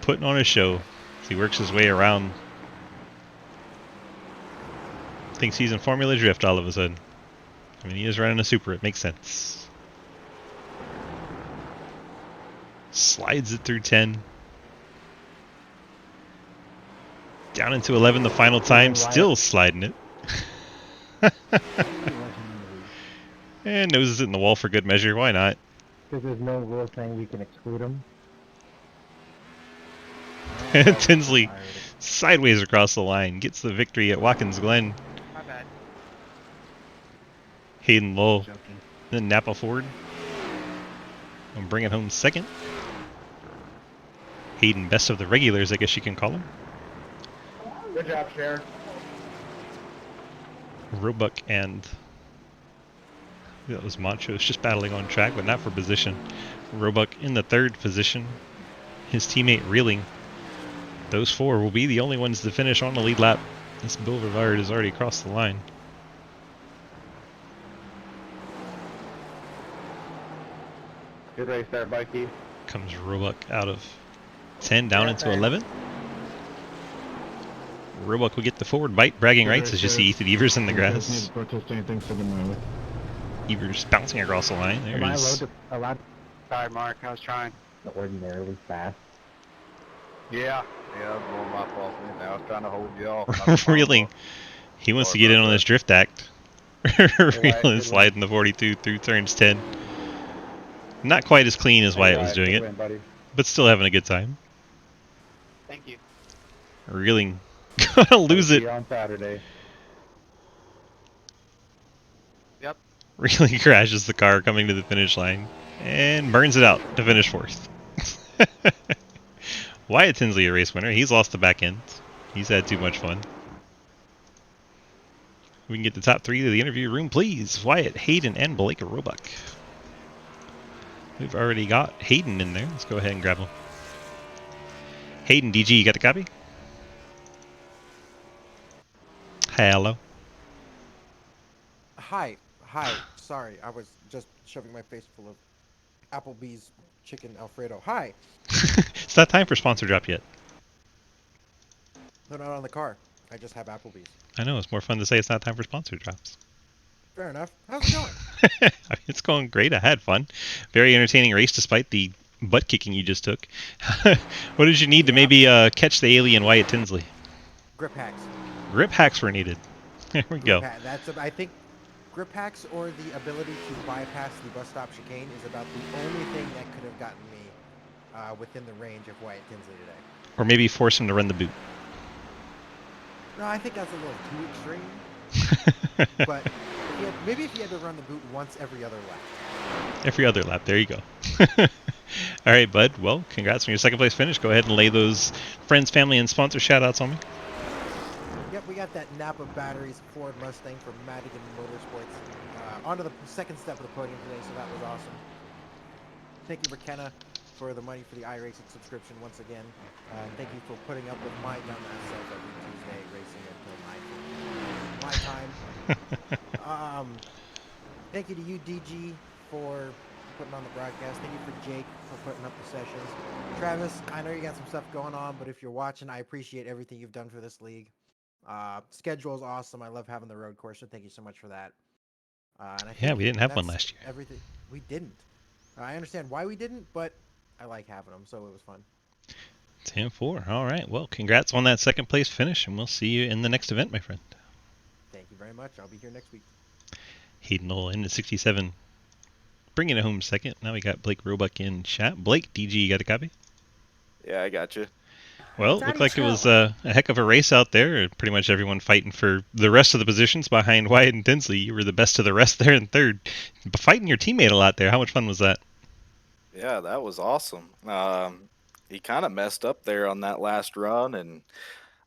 Putting on a show. As he works his way around. Thinks he's in Formula Drift all of a sudden. I mean, he is running a Super. It makes sense. Slides it through 10. Down into 11 the final time. Still sliding it. And noses it in the wall for good measure. Why not? Because there's no rule saying we can exclude him. Tinsley sideways across the line. Gets the victory at Watkins Glen. My bad. Hayden Lowell. Joking. Then Napa Ford. And bring it home second. Hayden, best of the regulars, I guess you can call him. Good job, Cher. Roebuck and that was Montrose just battling on track, but not for position. Roebuck in the 3rd position. His teammate Reeling. Those 4 will be the only ones to finish on the lead lap This Boulevard is already across the line. Good race there, Mikey. Comes Roebuck out of 10 down into 11. Roebuck will get the forward bite, bragging Good rights race, as you see guys. Ethan Evers in the If you guys need grass. to protest anything, send it my way. Evers bouncing across the line. There Am I is allowed? Sorry, Mark. I was trying. The ordinarily fast. Yeah, it's more my fault than anything. I was trying to hold you off. reeling. He wants to get in on this drift act. Reeling, sliding the 42 through turns 10. Not quite as clean as Wyatt was doing it, but still having a good time. Thank you. Reeling, gonna lose it. On Saturday. Yep. Reeling crashes the car coming to the finish line and burns it out to finish fourth. Wyatt Tinsley, a race winner. He's lost the back end. He's had too much fun. We can get the top three to the interview room, please. Wyatt, Hayden, and Blake Roebuck. We've already got Hayden in there. Let's go ahead and grab him. Hayden, DG, you got the copy? Hello. Hi. Sorry, I was just shoving my face full of Applebee's chicken Alfredo. Hi. It's not time for sponsor drop yet. They're not on the car. I just have Applebee's. I know, it's more fun to say it's not time for sponsor drops. Fair enough. How's it going? It's going great. I had fun. Very entertaining race despite the butt kicking you just took. What did you need to maybe catch the alien Wyatt Tinsley? Grip hacks. Grip hacks were needed. There we go. I think grip hacks or the ability to bypass the bus stop chicane is about the only thing that could have gotten me within the range of Wyatt Tinsley today. Or maybe force him to run the boot. No, I think that's a little too extreme. But maybe if he had to run the boot once every other lap. Every other lap. There you go. All right, bud. Well, congrats on your second place finish. Go ahead and lay those friends, family, and sponsor shout-outs on me. Yep, we got that Napa Batteries Ford Mustang from Madigan Motorsports onto the second step of the podium today, so that was awesome. Thank you, McKenna, for the money for the iRacing subscription once again. And thank you for putting up with my dumbass self every Tuesday racing until 9 my time. Thank you to you, DG, for putting on the broadcast. Thank you for Jake for putting up the sessions. Travis, I know you got some stuff going on, but if you're watching, I appreciate everything you've done for this league. Schedule is awesome. I love having the road course, so thank you so much for that. Yeah, we didn't have one last year. Everything we didn't. I understand why we didn't, but I like having them, so it was fun. 10-4. All right. Well, congrats on that second place finish, and we'll see you in the next event, my friend. Thank you very much. I'll be here next week. Hayden Knoll in at 67. Bringing it home second. Now we got Blake Roebuck in chat. Blake, DG, you got a copy? Yeah, I got you. Well, it looked like it was a heck of a race out there. Pretty much everyone fighting for the rest of the positions behind Wyatt and Tinsley. You were the best of the rest there in third. Fighting your teammate a lot there. How much fun was that? Yeah, that was awesome. He kind of messed up there on that last run, and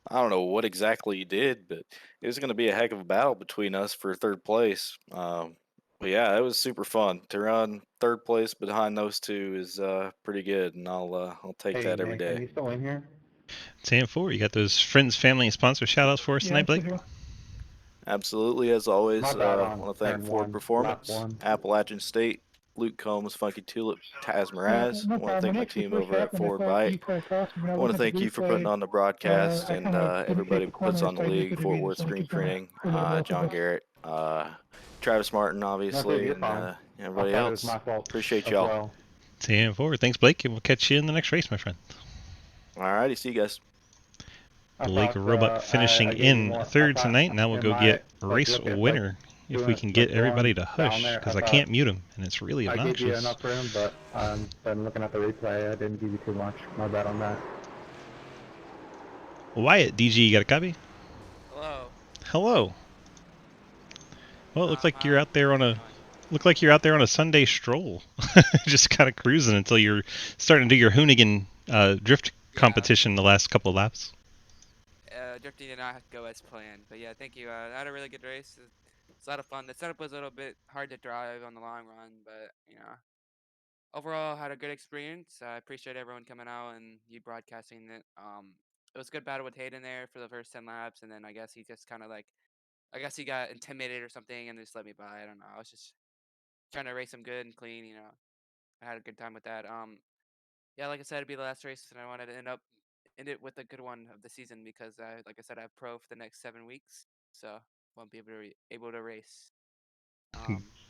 I don't know what exactly he did, but it was going to be a heck of a battle between us for third place. But yeah, it was super fun to run third place behind those two is pretty good, and I'll take that every day. Are you still in here? 10-4. You got those friends, family, and sponsor shout-outs for us tonight, Blake? Absolutely, as always. I want to thank Ford Lap Performance, one. Appalachian State, Luke Combs, Funky Tulip, Taz Mraz. I want to thank my team over at Ford Bite. I want to thank you for putting on the broadcast and everybody who puts on the league, Fort Worth Screen Printing, John Garrett, Travis Martin, obviously, and everybody else. Appreciate y'all. 10-4. Thanks, Blake, and we'll catch you in the next race, my friend. Alrighty, see you guys. Blake Roebuck finishing in third tonight. Now we'll go get race winner if we can get everybody to hush, because I can't mute him, and it's really obnoxious. I gave you enough room, but I'm looking at the replay. I didn't give you too much. My bad on that. Wyatt, DG, you got a copy? Hello. Hello. Well, it looks like you're out there on a Sunday stroll, just kind of cruising until you're starting to do your Hoonigan drift competition the last couple of laps. Drifting did not go as planned, but yeah, thank you. I had a really good race. It's a lot of fun. The setup was a little bit hard to drive on the long run, but overall, had a good experience. I appreciate everyone coming out and you broadcasting it. it was a good battle with Hayden there for the first 10 laps, and then I guess he just kind of like, I guess he got intimidated or something and just let me by. I don't know. I was just trying to race him good and clean. I had a good time with that. Yeah, like I said, it'd be the last race, and I wanted to end it with a good one of the season because, like I said, I have pro for the next 7 weeks, so won't be able to race.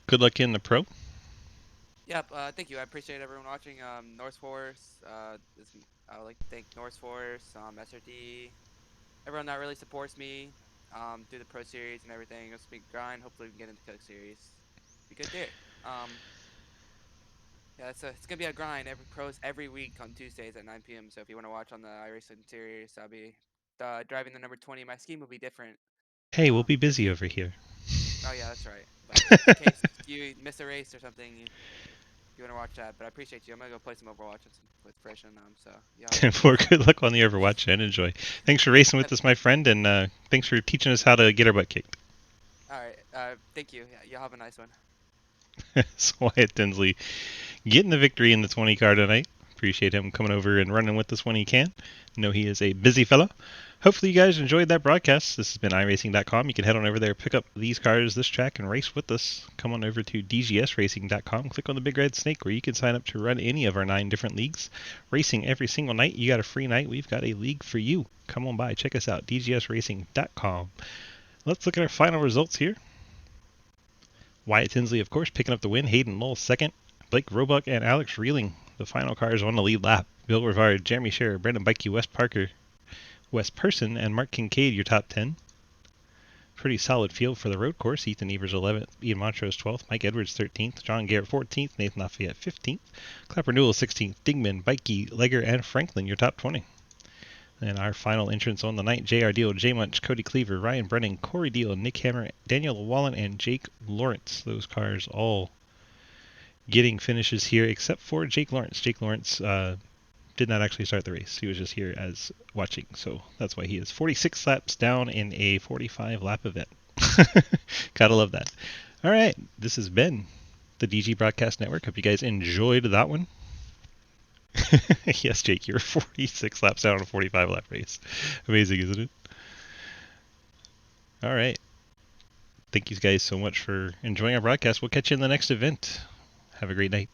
Good luck in the pro. Yep. Thank you. I appreciate everyone watching. North Force. I would like to thank North Force, SRD, everyone that really supports me. Through the pro series and everything. It's been grind. Hopefully, we can get into Coke series. Be good there. Yeah, it's gonna be a grind. Pros every week on Tuesdays at 9 p.m. So if you want to watch on the iRacing series, I'll be driving the number 20. My scheme will be different. Hey, we'll be If busy you, over here. oh yeah, that's right. But just in case you miss a race or something, you want to watch that. But I appreciate you. I'm gonna go play some Overwatch with Fresh and so y'all have a good For night. good luck on the Overwatch and enjoy. Thanks for racing with us, my friend, and thanks for teaching us how to get our butt kicked. All right. Thank you. Yeah, y'all have a nice one. So Wyatt Tinsley getting the victory in the 20 car tonight. Appreciate him coming over and running with us when he can. Know he is a busy fella. Hopefully you guys enjoyed that broadcast. This has been iRacing.com. You can head on over there, pick up these cars, this track, and race with us. Come on over to DGSRacing.com. Click on the big red snake where you can sign up to run any of our 9 different leagues. Racing every single night. You got a free night. We've got a league for you. Come on by. Check us out. DGSRacing.com. Let's look at our final results here. Wyatt Tinsley, of course, picking up the win. Hayden Lowell second. Blake Roebuck and Alex Reeling, the final cars on the lead lap. Bill Rivard, Jeremy Scherer, Brendan Bikey, Wes Parker, Wes Person, and Mark Kincaid, your top 10. Pretty solid field for the road course. Ethan Evers 11th, Ian Montrose 12th, Mike Edwards 13th, John Garrett 14th, Nathan Lafayette 15th, Clapper Newell 16th, Dingman, Bikey, Legger, and Franklin, your top 20. And our final entrants on the night, J.R. Deal, Jay Munch, Cody Cleaver, Ryan Brennan, Corey Deal, Nick Hammer, Daniel Wallen, and Jake Lawrence. Those cars all getting finishes here, except for Jake Lawrence. Jake Lawrence did not actually start the race. He was just here as watching, so that's why he is 46 laps down in a 45-lap event. Gotta love that. All right, this has been the DG Broadcast Network. Hope you guys enjoyed that one. Yes, Jake, you're 46 laps down in a 45-lap race. Amazing, isn't it? All right. Thank you guys so much for enjoying our broadcast. We'll catch you in the next event. Have a great night.